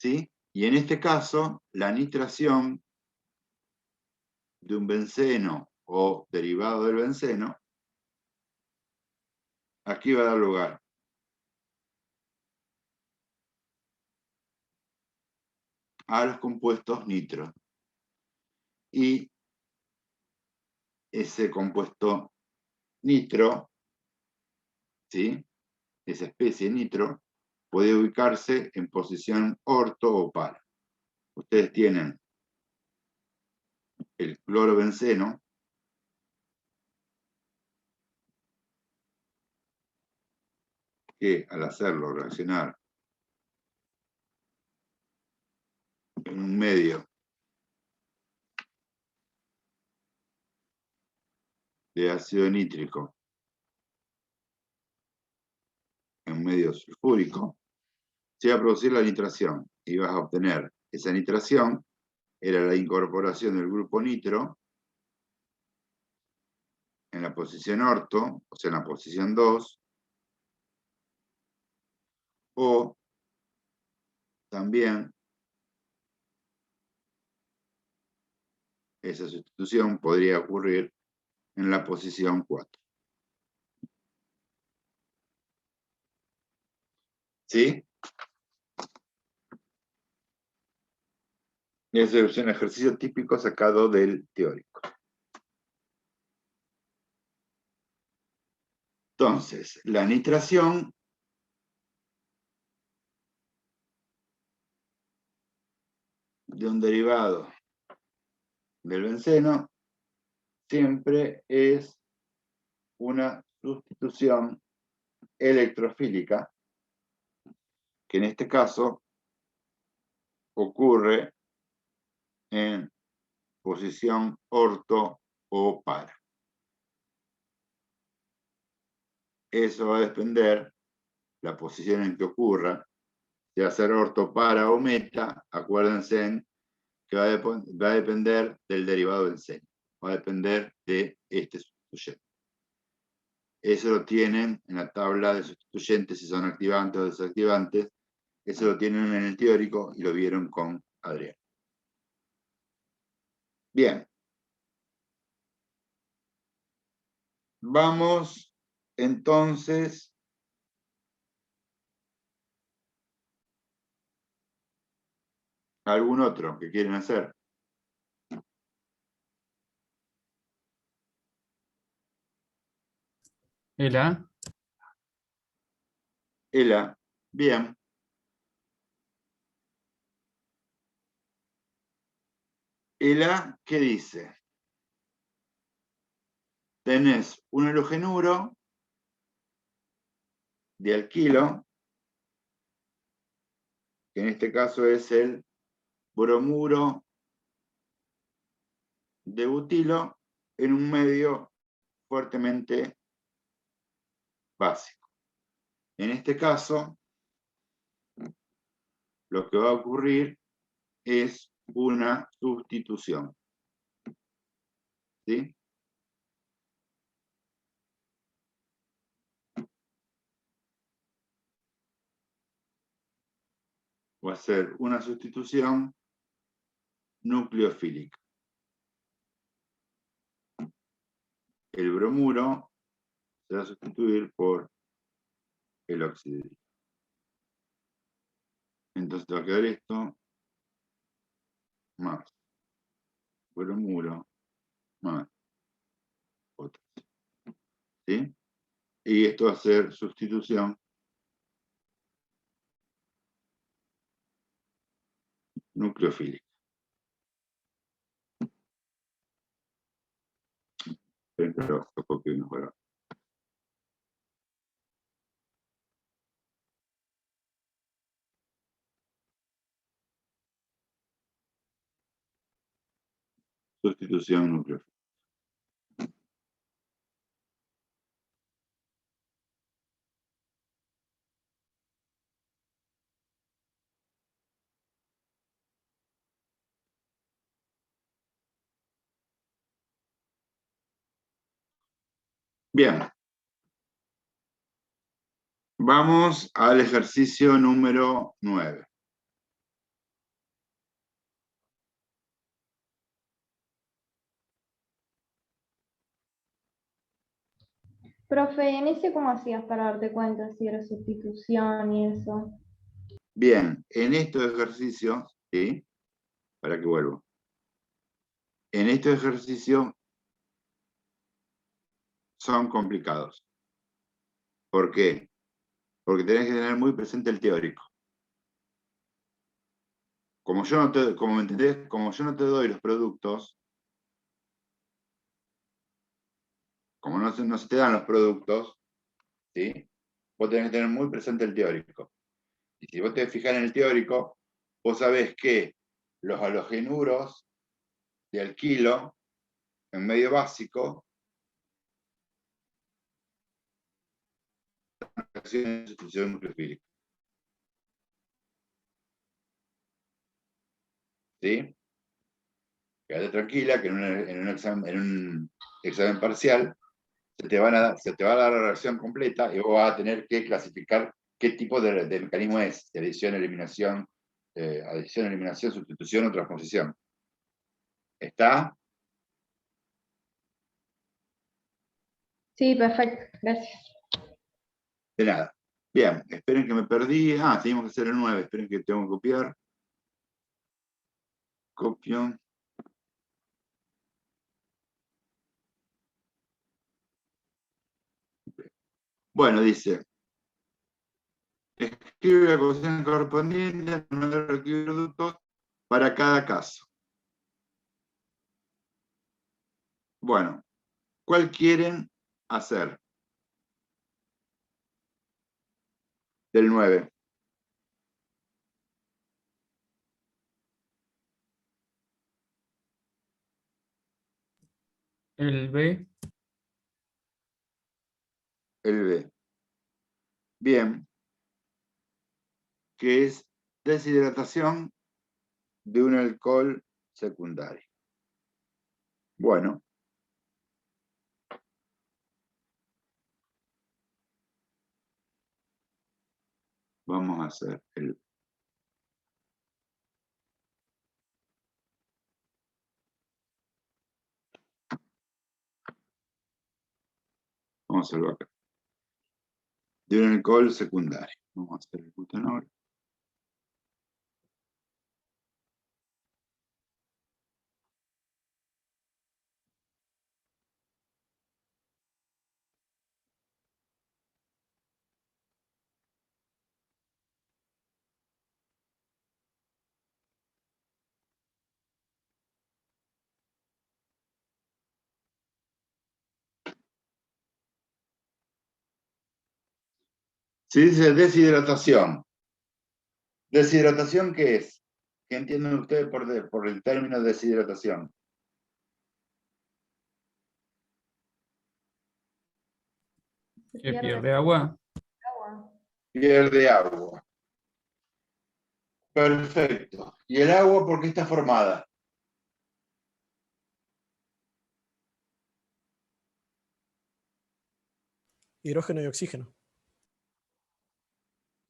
¿Sí? Y en este caso, la nitración de un benceno o derivado del benceno, aquí va a dar lugar a los compuestos nitro. Y ese compuesto nitro, ¿sí? Esa especie nitro, puede ubicarse en posición orto o par. Ustedes tienen el clorobenceno, que al hacerlo reaccionar en un medio de ácido nítrico un medio sulfúrico, se iba a producir la nitración. Y vas a obtener esa nitración, era la incorporación del grupo nitro en la posición orto, o sea, en la posición 2, o también esa sustitución podría ocurrir en la posición 4. ¿Sí? Ese es un ejercicio típico sacado del teórico. Entonces, la nitración de un derivado del benceno siempre es una sustitución electrofílica, que en este caso ocurre en posición orto o para. Eso va a depender la posición en que ocurra, si va a ser orto, para o meta. Acuérdense que va a depender del derivado benceno, va a depender de este sustituyente. Eso lo tienen en la tabla de sustituyentes, si son activantes o desactivantes. Eso lo tienen en el teórico y lo vieron con Adrián. Bien. Vamos entonces a algún otro que quieren hacer. Ela. Ela, bien. Ela, ¿qué dice? Tenés un halogenuro de alquilo, que en este caso es el bromuro de butilo, en un medio fuertemente básico. En este caso, lo que va a ocurrir es una sustitución. ¿Sí? Va a ser una sustitución nucleofílica. El bromuro se va a sustituir por el óxido hídrico. Entonces va a quedar esto más bromuro más potasio. ¿Sí? Y esto va a ser sustitución nucleofílica. Pero tampoco hay mejor. Sustitución nucleofílica. Bien. Vamos al ejercicio número 9. Profe, ¿en ese cómo hacías para darte cuenta si era sustitución y eso? Bien, en estos ejercicios, ¿sí? Para que vuelvo. En estos ejercicios son complicados. ¿Por qué? Porque tenés que tener muy presente el teórico. Como yo no te, como me entendés, como yo no te doy los productos, como no se te dan los productos, ¿sí? Vos tenés que tener muy presente el teórico. Y si vos te fijás en el teórico, vos sabés que los halogenuros de alquilo en medio básico reacción de sustitución nucleofílica. ¿Sí? Quédate tranquila que en un examen parcial se te va a dar la reacción completa y vos vas a tener que clasificar qué tipo de mecanismo es, de adición, eliminación, sustitución o transposición. ¿Está? Sí, perfecto, gracias. De nada. Bien, esperen que me perdí. Ah, teníamos que hacer el 9. Esperen que tengo que copiar. Copio. Bueno, dice. Escribe la ecuación correspondiente al número de productos para cada caso. Bueno, ¿cuál quieren hacer? Del 9. El B. El B. Bien. Que es deshidratación de un alcohol secundario. Bueno. Vamos a hacer el... Vamos a hacerlo acá. De un alcohol secundario. Vamos a hacer el butanol. Si dice deshidratación. ¿Deshidratación qué es? ¿Qué entienden ustedes por el término deshidratación? ¿Que pierde agua? Agua. Pierde agua. Perfecto. ¿Y el agua por qué está formada? Hidrógeno y oxígeno.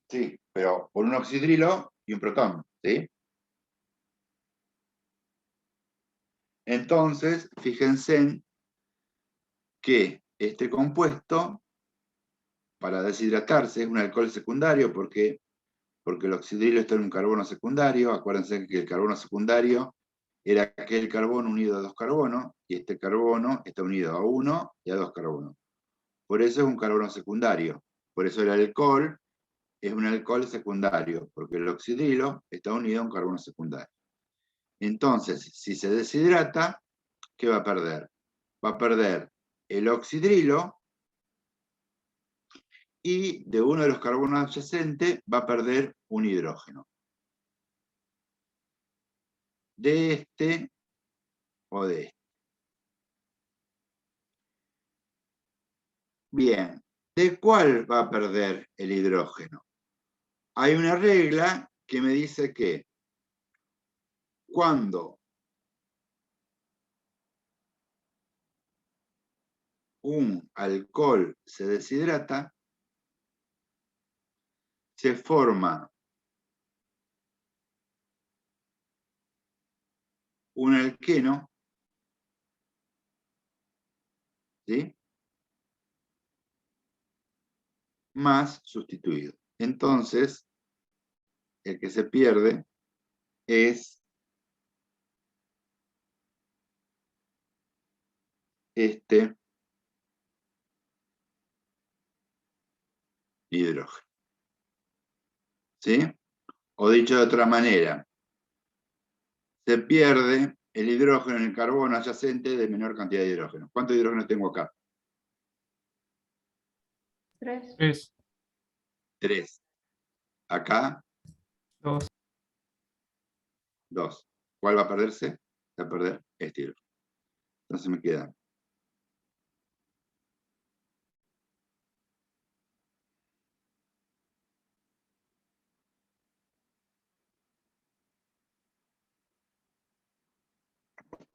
Sí, pero por un oxidrilo y un protón, ¿sí? Entonces, fíjense en que este compuesto, para deshidratarse, es un alcohol secundario porque el oxidrilo está en un carbono secundario. Acuérdense que el carbono secundario era aquel carbono unido a dos carbonos, y este carbono está unido a uno y a dos carbonos. Por eso es un carbono secundario. Por eso el alcohol es un alcohol secundario, porque el oxidrilo está unido a un carbono secundario. Entonces, si se deshidrata, ¿qué va a perder? Va a perder el oxidrilo, y de uno de los carbonos adyacentes va a perder un hidrógeno. De este o de este. Bien, ¿de cuál va a perder el hidrógeno? Hay una regla que me dice que cuando un alcohol se deshidrata, se forma un alqueno, ¿sí? Más sustituido. Entonces, el que se pierde es este hidrógeno. ¿Sí? O dicho de otra manera, se pierde el hidrógeno en el carbono adyacente de menor cantidad de hidrógeno. ¿Cuánto hidrógeno tengo acá? 3. 3, 3. Acá, 2. 2. ¿Cuál va a perderse? Va a perder este hidrógeno. Entonces me queda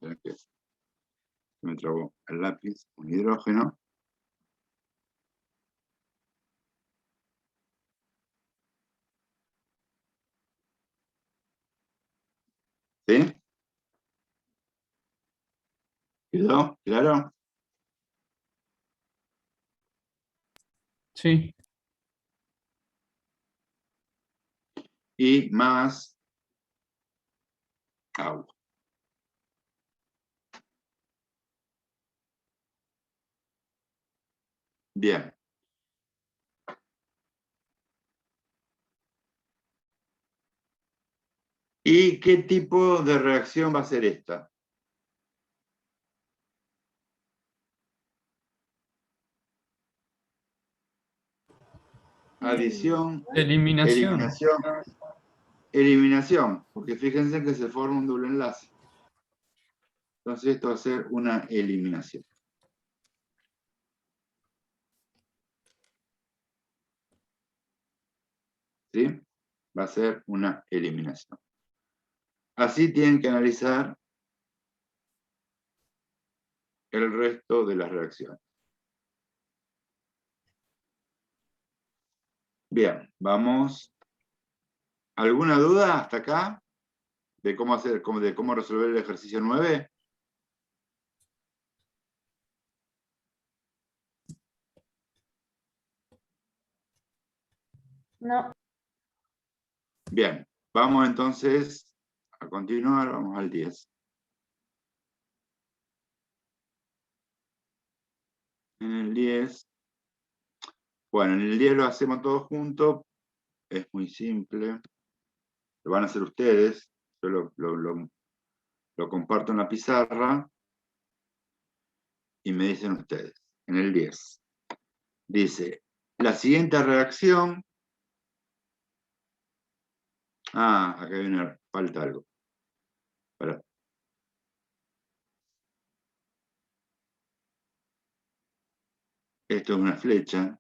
tener que... Me trabó el lápiz, un hidrógeno. ¿Sí? ¿Quedó claro? Sí. Y más agua. Bien. ¿Y qué tipo de reacción va a ser esta? Adición, Eliminación. eliminación, eliminación, porque fíjense que se forma un doble enlace. Entonces esto va a ser una eliminación. ¿Sí? Va a ser una eliminación. Así tienen que analizar el resto de las reacciones. Bien, vamos. ¿Alguna duda hasta acá? ¿De cómo hacer, de cómo resolver el ejercicio 9? No. Bien, vamos entonces a continuar, vamos al 10. En el 10, bueno, en el 10 lo hacemos todos juntos, es muy simple, lo van a hacer ustedes, yo lo comparto en la pizarra y me dicen ustedes, en el 10. Dice, la siguiente reacción, acá hay falta algo. Pará. Esto es una flecha.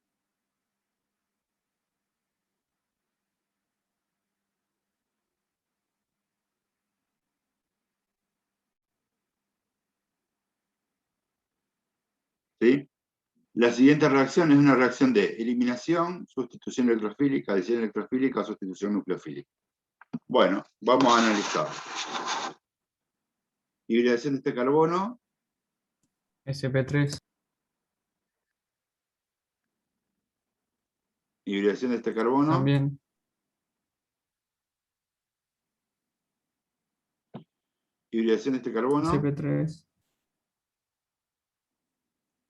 ¿Sí? La siguiente reacción es una reacción de eliminación, sustitución electrofílica, adición electrofílica o sustitución nucleofílica. Bueno, vamos a analizar. Hibridación de este carbono. SP3. Hibridación de este carbono. También. Hibridación de este carbono. SP3.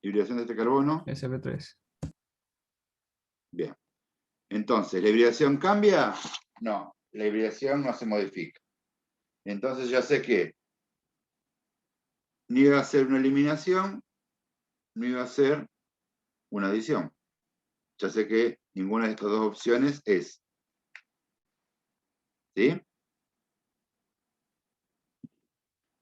Hibridación de este carbono. SP3. Bien. Entonces, ¿la hibridación cambia? No, la hibridación no se modifica. Entonces ya sé que ni iba a ser una eliminación, ni iba a ser una adición. Ya sé que ninguna de estas dos opciones es. ¿Sí?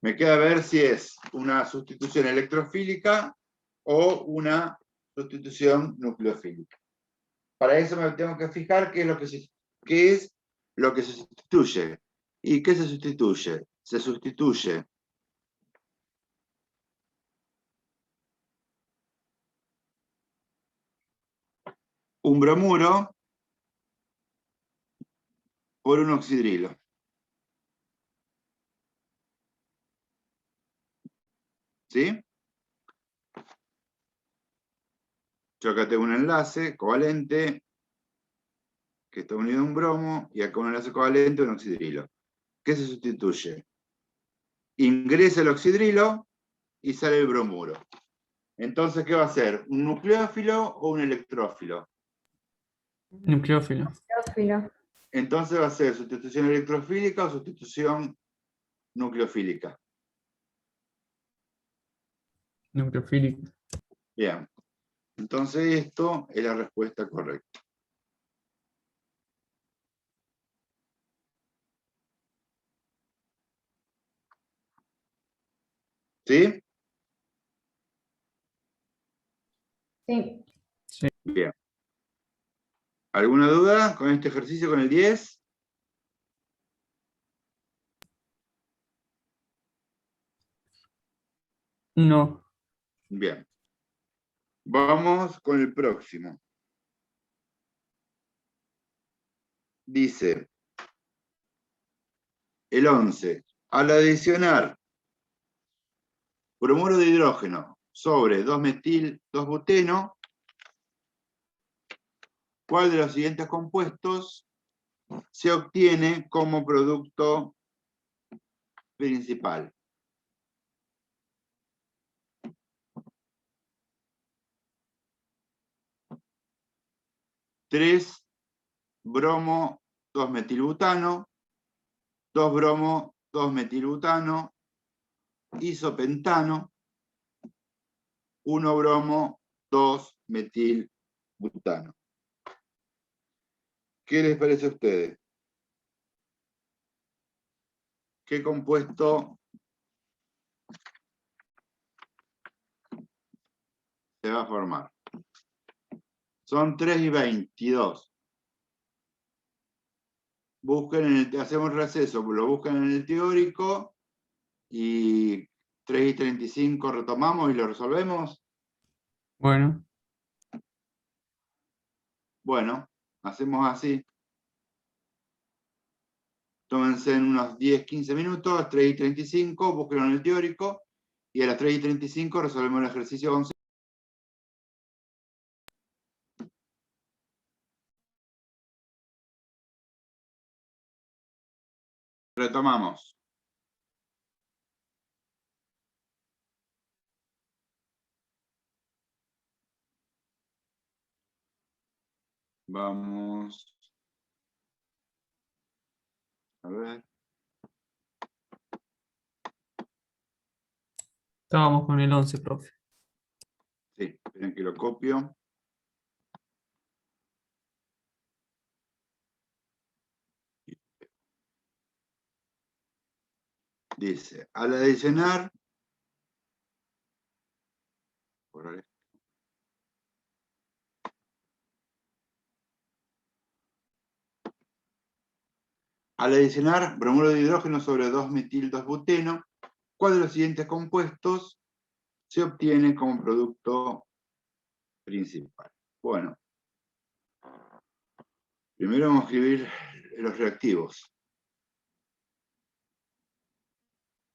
Me queda ver si es una sustitución electrofílica o una sustitución nucleofílica. Para eso me tengo que fijar qué es lo que se sustituye. ¿Y qué se sustituye? Se sustituye un bromuro por un oxidrilo. ¿Sí? Yo acá tengo un enlace covalente que está unido a un bromo y acá un enlace covalente a un oxidrilo. ¿Qué se sustituye? Ingresa el oxidrilo y sale el bromuro. Entonces, ¿qué va a ser? ¿Un nucleófilo o un electrófilo? Nucleófilo. Nucleófilo. Entonces va a ser sustitución electrofílica o sustitución nucleofílica. Nucleofílico. Bien. Entonces esto es la respuesta correcta. ¿Sí? Sí. Bien. ¿Alguna duda con este ejercicio con el 10? No. Bien. Vamos con el próximo. Dice, el 11. Al adicionar bromuro de hidrógeno sobre 2-metil-2-buteno, ¿cuál de los siguientes compuestos se obtiene como producto principal? Tres bromo 2-metilbutano, 2-bromo 2-metilbutano, isopentano, 1-bromo 2-metilbutano. ¿Qué les parece a ustedes? ¿Qué compuesto se va a formar? Son 3 y 22. Hacemos receso, lo buscan en el teórico y 3 y 35 retomamos y lo resolvemos. Bueno. Bueno, hacemos así. Tómense en unos 10-15 minutos, 3 y 35, búsquenlo en el teórico y a las 3 y 35 resolvemos el ejercicio 11. Retomamos. Vamos. A ver. Estábamos con el 11, profe. Sí, esperen que lo copio. Dice, al adicionar, bromuro de hidrógeno sobre 2-metil-2-buteno, ¿cuál de los siguientes compuestos se obtiene como producto principal? Bueno, primero vamos a escribir los reactivos.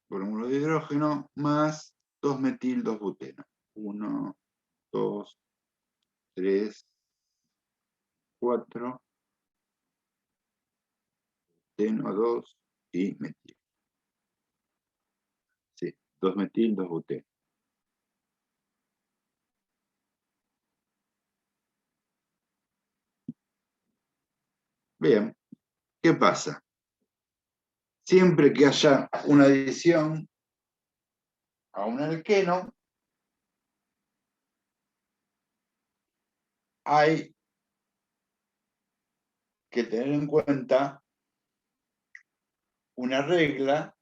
Bromuro de hidrógeno más 2-metil-2-buteno. 1, 2, 3, 4, buteno 2 y metil. Sí, 2-metil-2-buteno. Bien, ¿qué pasa? Siempre que haya una adición a un alqueno, hay que tener en cuenta una regla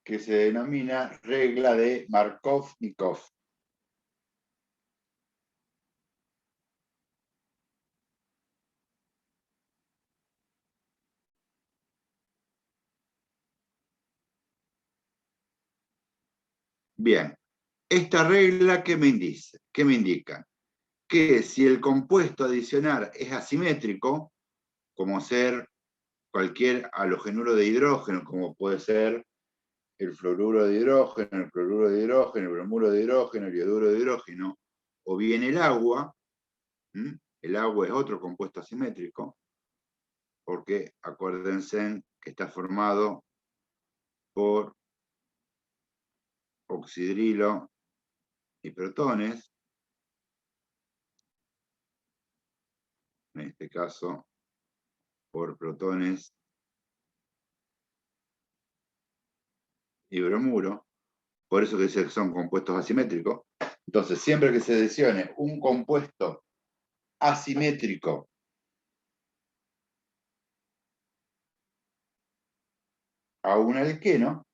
que se denomina regla de Markov-Nikov. Bien, esta regla, ¿qué me indica? Que si el compuesto adicionar es asimétrico, como ser cualquier halogenuro de hidrógeno, como puede ser el fluoruro de hidrógeno, el cloruro de hidrógeno, el bromuro de hidrógeno, el yoduro de hidrógeno, o bien el agua es otro compuesto asimétrico, porque acuérdense que está formado por oxidrilo y protones, en este caso por protones y bromuro, por eso que son compuestos asimétricos. Entonces, siempre que se adicione un compuesto asimétrico a un alqueno,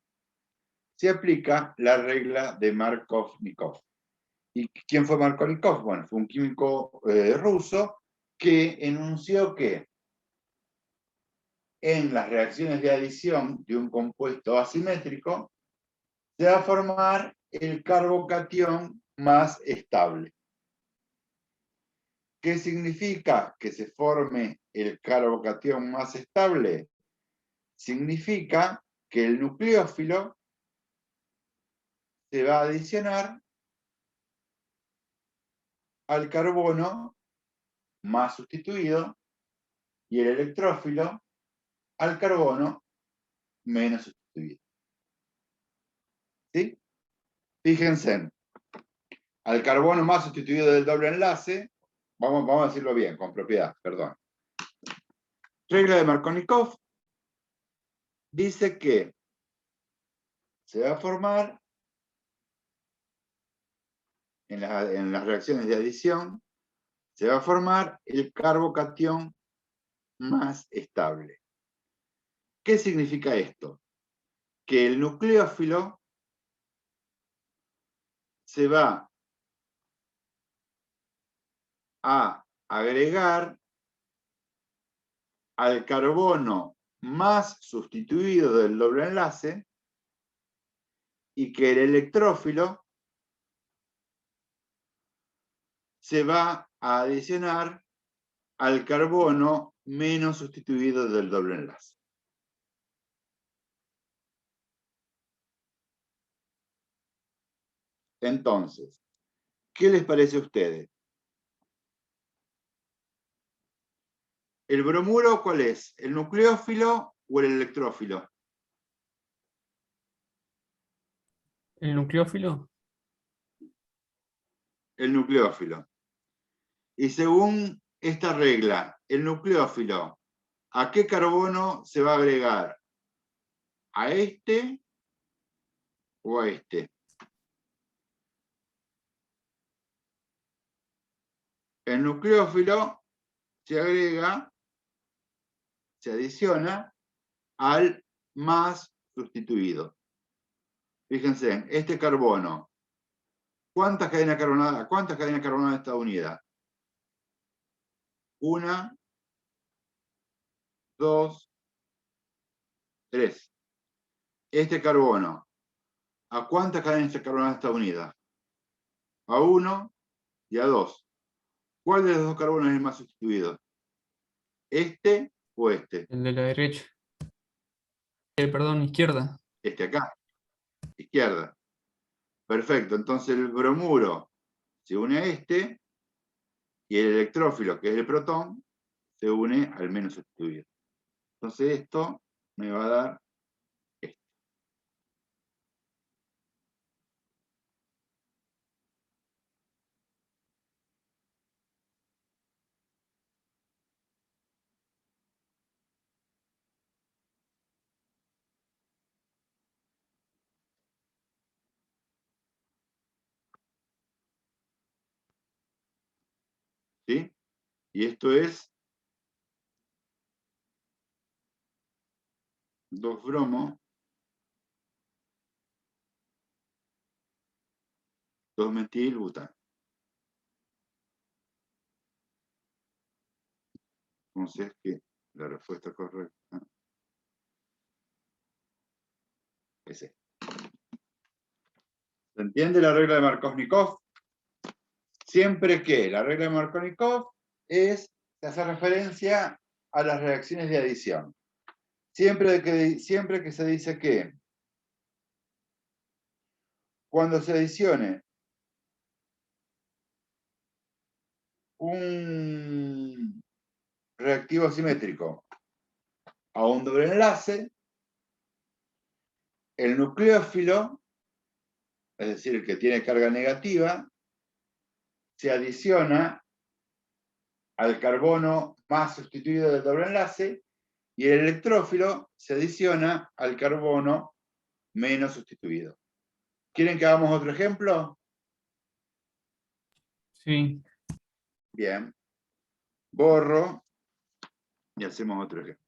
se aplica la regla de Markov-Nikov. ¿Y quién fue Markov-Nikov? Bueno, fue un químico ruso que enunció que en las reacciones de adición de un compuesto asimétrico, se va a formar el carbocatión más estable. ¿Qué significa que se forme el carbocatión más estable? Significa que el nucleófilo se va a adicionar al carbono más sustituido y el electrófilo al carbono menos sustituido. ¿Sí? Fíjense, al carbono más sustituido del doble enlace, vamos a decirlo bien, con propiedad, perdón. Regla de Markovnikov dice que se va a formar en las reacciones de adición, se va a formar el carbocatión más estable. ¿Qué significa esto? Que el nucleófilo se va a agregar al carbono más sustituido del doble enlace y que el electrófilo se va a adicionar al carbono menos sustituido del doble enlace. Entonces, ¿qué les parece a ustedes? ¿El bromuro cuál es? ¿El nucleófilo o el electrófilo? ¿El nucleófilo? El nucleófilo. Y según esta regla, el nucleófilo, ¿a qué carbono se va a agregar? ¿A este o a este? El nucleófilo se agrega, se adiciona al más sustituido. Fíjense, este carbono, ¿cuántas cadenas carbonadas está unida? 1, 2, 3. Este carbono, ¿a cuántas cadenas carbonadas está unida? A 1 y a 2. ¿Cuál de los dos carbonos es el más sustituido? ¿Este o este? El de la derecha. Perdón, izquierda. Este acá, izquierda. Perfecto, entonces el bromuro se une a este y el electrófilo, que es el protón, se une al menos sustituido. Entonces esto me va a dar esto. ¿Sí? Y esto es 2 bromo, 2 metilbutano. Entonces, que la respuesta correcta es esta. ¿Se entiende la regla de Markovnikov? Siempre que la regla de Markovnikov se hace referencia a las reacciones de adición. Siempre que se dice que cuando se adicione un reactivo simétrico a un doble enlace, el nucleófilo, es decir, el que tiene carga negativa, se adiciona al carbono más sustituido del doble enlace y el electrófilo se adiciona al carbono menos sustituido. ¿Quieren que hagamos otro ejemplo? Sí. Bien. Borro y hacemos otro ejemplo.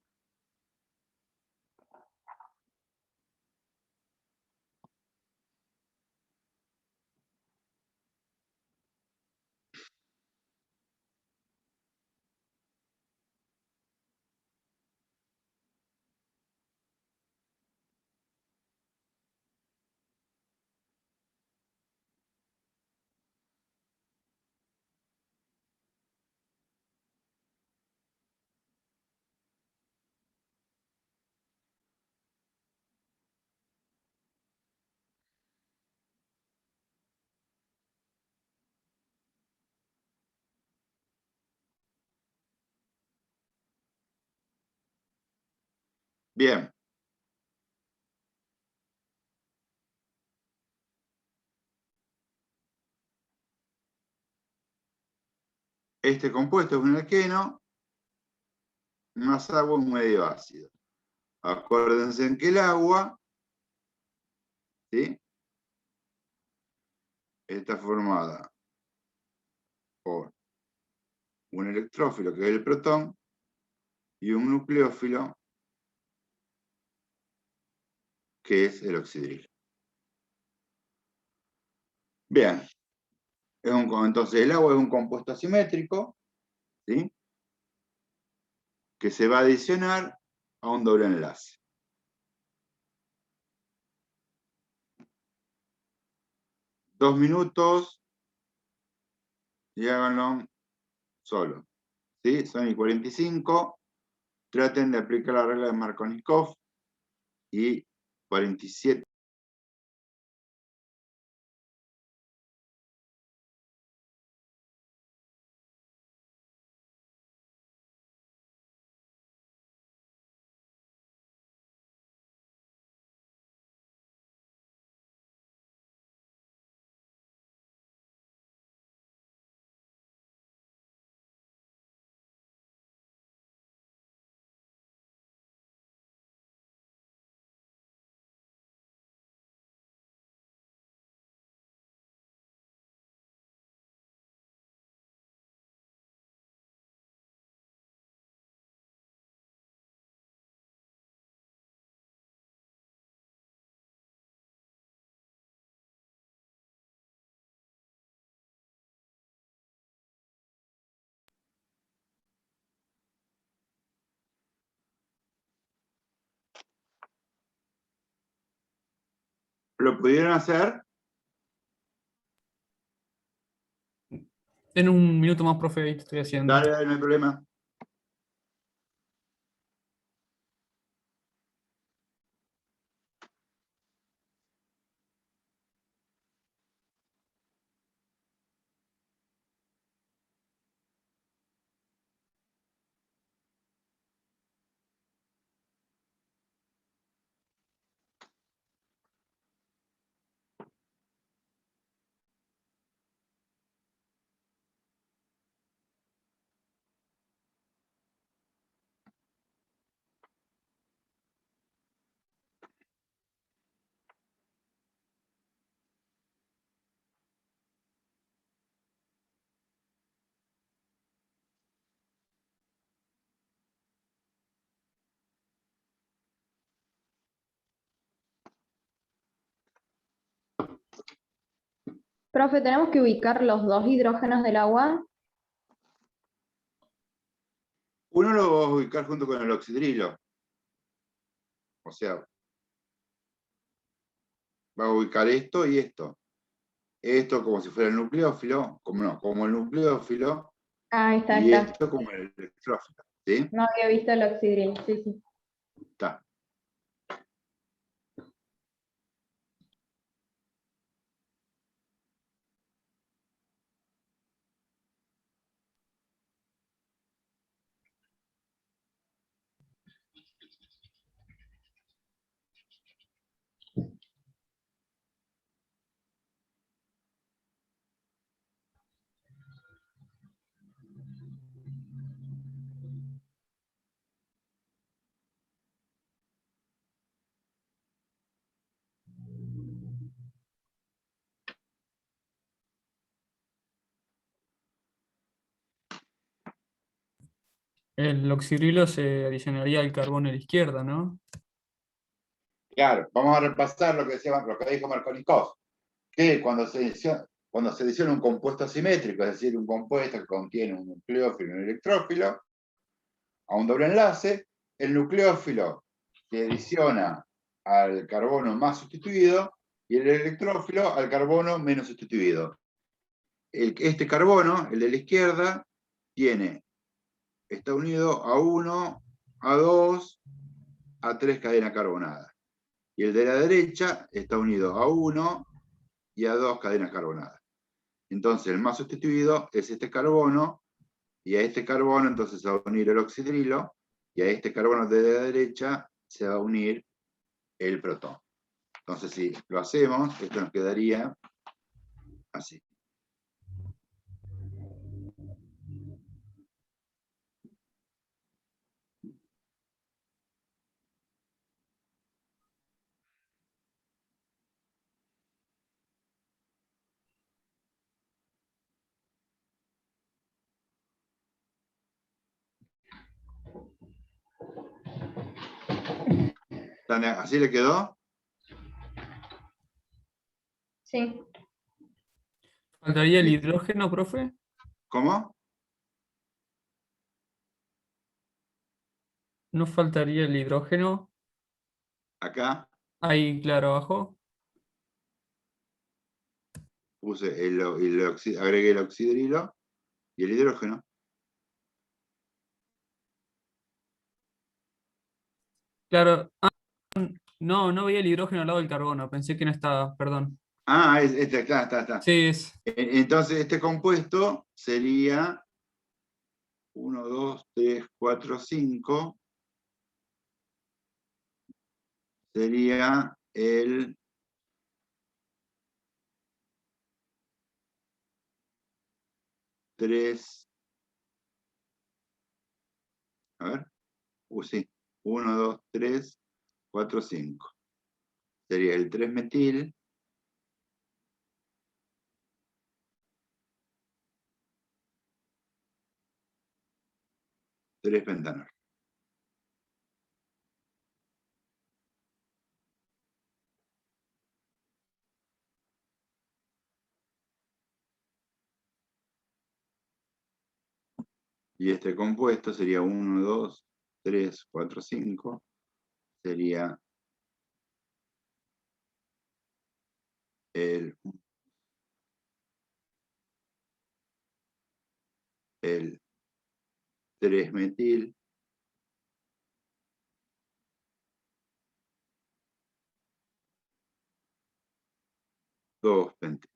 Bien. Este compuesto es un alqueno más agua, un medio ácido. Acuérdense en que el agua, ¿sí?, está formada por un electrófilo, que es el protón, y un nucleófilo, que es el oxidrilo. Bien. Entonces el agua es un compuesto asimétrico, ¿sí?, que se va a adicionar a un doble enlace. Dos minutos y háganlo solo, ¿sí? Son y 45. Traten de aplicar la regla de Markovnikov y 47. ¿Lo pudieron hacer? En un minuto más, profe, ahí te estoy haciendo. Dale, dale, no hay problema. Profe, tenemos que ubicar los dos hidrógenos del agua. Uno lo va a ubicar junto con el oxidrilo. O sea, va a ubicar esto y esto. Esto como si fuera el nucleófilo, como el nucleófilo, Ah, ahí está, y está. esto como el electrófilo, ¿sí? No había visto el oxidril, sí, sí. Está. El oxidrilo se adicionaría al carbono a la izquierda, ¿no? Claro, vamos a repasar lo que dijo Markovnikov, que cuando se adiciona un compuesto asimétrico, es decir, un compuesto que contiene un nucleófilo y un electrófilo, a un doble enlace, el nucleófilo se adiciona al carbono más sustituido y el electrófilo al carbono menos sustituido. Este carbono, el de la izquierda, está unido a 1, a 2, a 3 cadenas carbonadas. Y el de la derecha está unido a 1 y a 2 cadenas carbonadas. Entonces el más sustituido es este carbono, y a este carbono entonces se va a unir el oxidrilo, y a este carbono de la derecha se va a unir el protón. Entonces, si lo hacemos, esto nos quedaría así. ¿Así le quedó? Sí. ¿Faltaría el hidrógeno, profe? ¿Cómo? ¿No faltaría el hidrógeno? Acá Ahí, claro, abajo. puse agregué el oxidrilo y el hidrógeno. Claro. No veía el hidrógeno al lado del carbono. Pensé que no estaba, perdón. Ah, está. Sí, es. Entonces, este compuesto sería 1, 2, 3, 4, 5. Sería el 3. A ver. Sí. 1, 2, 3, 4, 5. Sería el 3-metil. Tres pentanol. Y este compuesto sería 1, 2, 3, 4, 5. Sería el 3-metil. Dos pentil.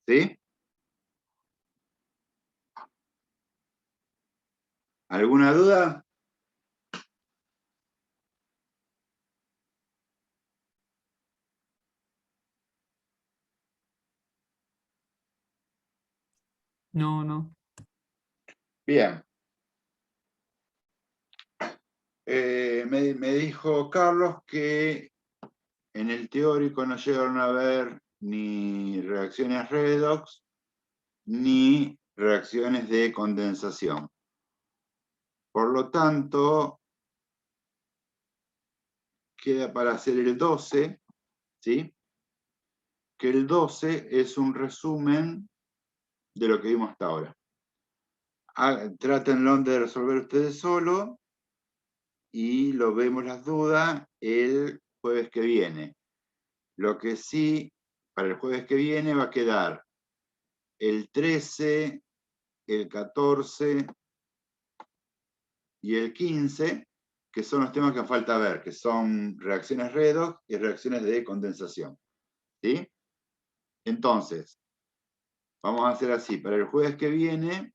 ¿Sí? ¿Alguna duda? No. Bien. Me dijo Carlos que en el teórico no llegaron a ver ni reacciones redox ni reacciones de condensación. Por lo tanto, queda para hacer el 12, ¿sí? Que el 12 es un resumen de lo que vimos hasta ahora. Trátenlo de resolver ustedes solo y lo vemos las dudas el jueves que viene. Lo que sí, para el jueves que viene va a quedar el 13, el 14 y el 15, que son los temas que falta ver, que son reacciones redox y reacciones de condensación. ¿Sí? Entonces, vamos a hacer así. Para el jueves que viene,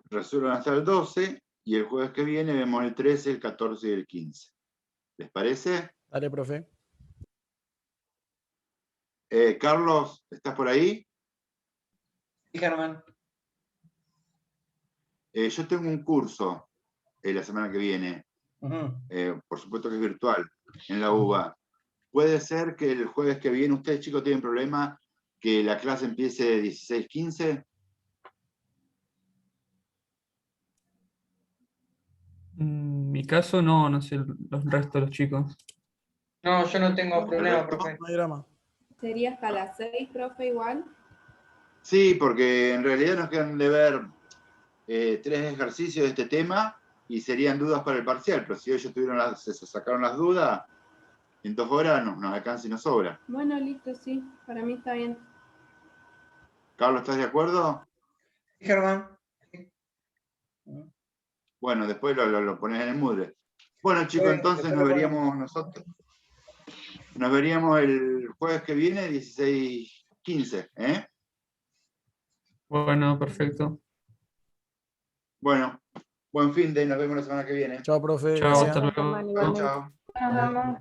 resuelvan hasta el 12, y el jueves que viene vemos el 13, el 14 y el 15. ¿Les parece? Dale, profe. Carlos, ¿estás por ahí? Sí, Germán. Yo tengo un curso la semana que viene, Ujú. por supuesto que es virtual, en la UBA. ¿Puede ser que el jueves que viene ustedes, chicos, tienen problema que la clase empiece de 16:15? En mi caso, no sé los restos de los chicos. No, yo no tengo problema, ¿Correcto? profe. No hay drama. ¿Sería hasta las 6, profe, igual? Sí, porque en realidad nos quedan de ver 3 ejercicios de este tema y serían dudas para el parcial, pero si ellos se sacaron las dudas, en 2 horas nos alcanza y nos sobra. Bueno, listo, sí, para mí está bien. Carlos, ¿estás de acuerdo? Sí, Germán. Bueno, después lo pones en el Moodle. Bueno, chicos, entonces después nos lo veríamos nosotros. Nos veríamos el jueves que viene, 16:15, ¿eh? Bueno, perfecto. Bueno, buen fin de, nos vemos la semana que viene. Chao, profe. Chao, gracias. hasta luego. Germán, igualmente. Chao. Nos vemos.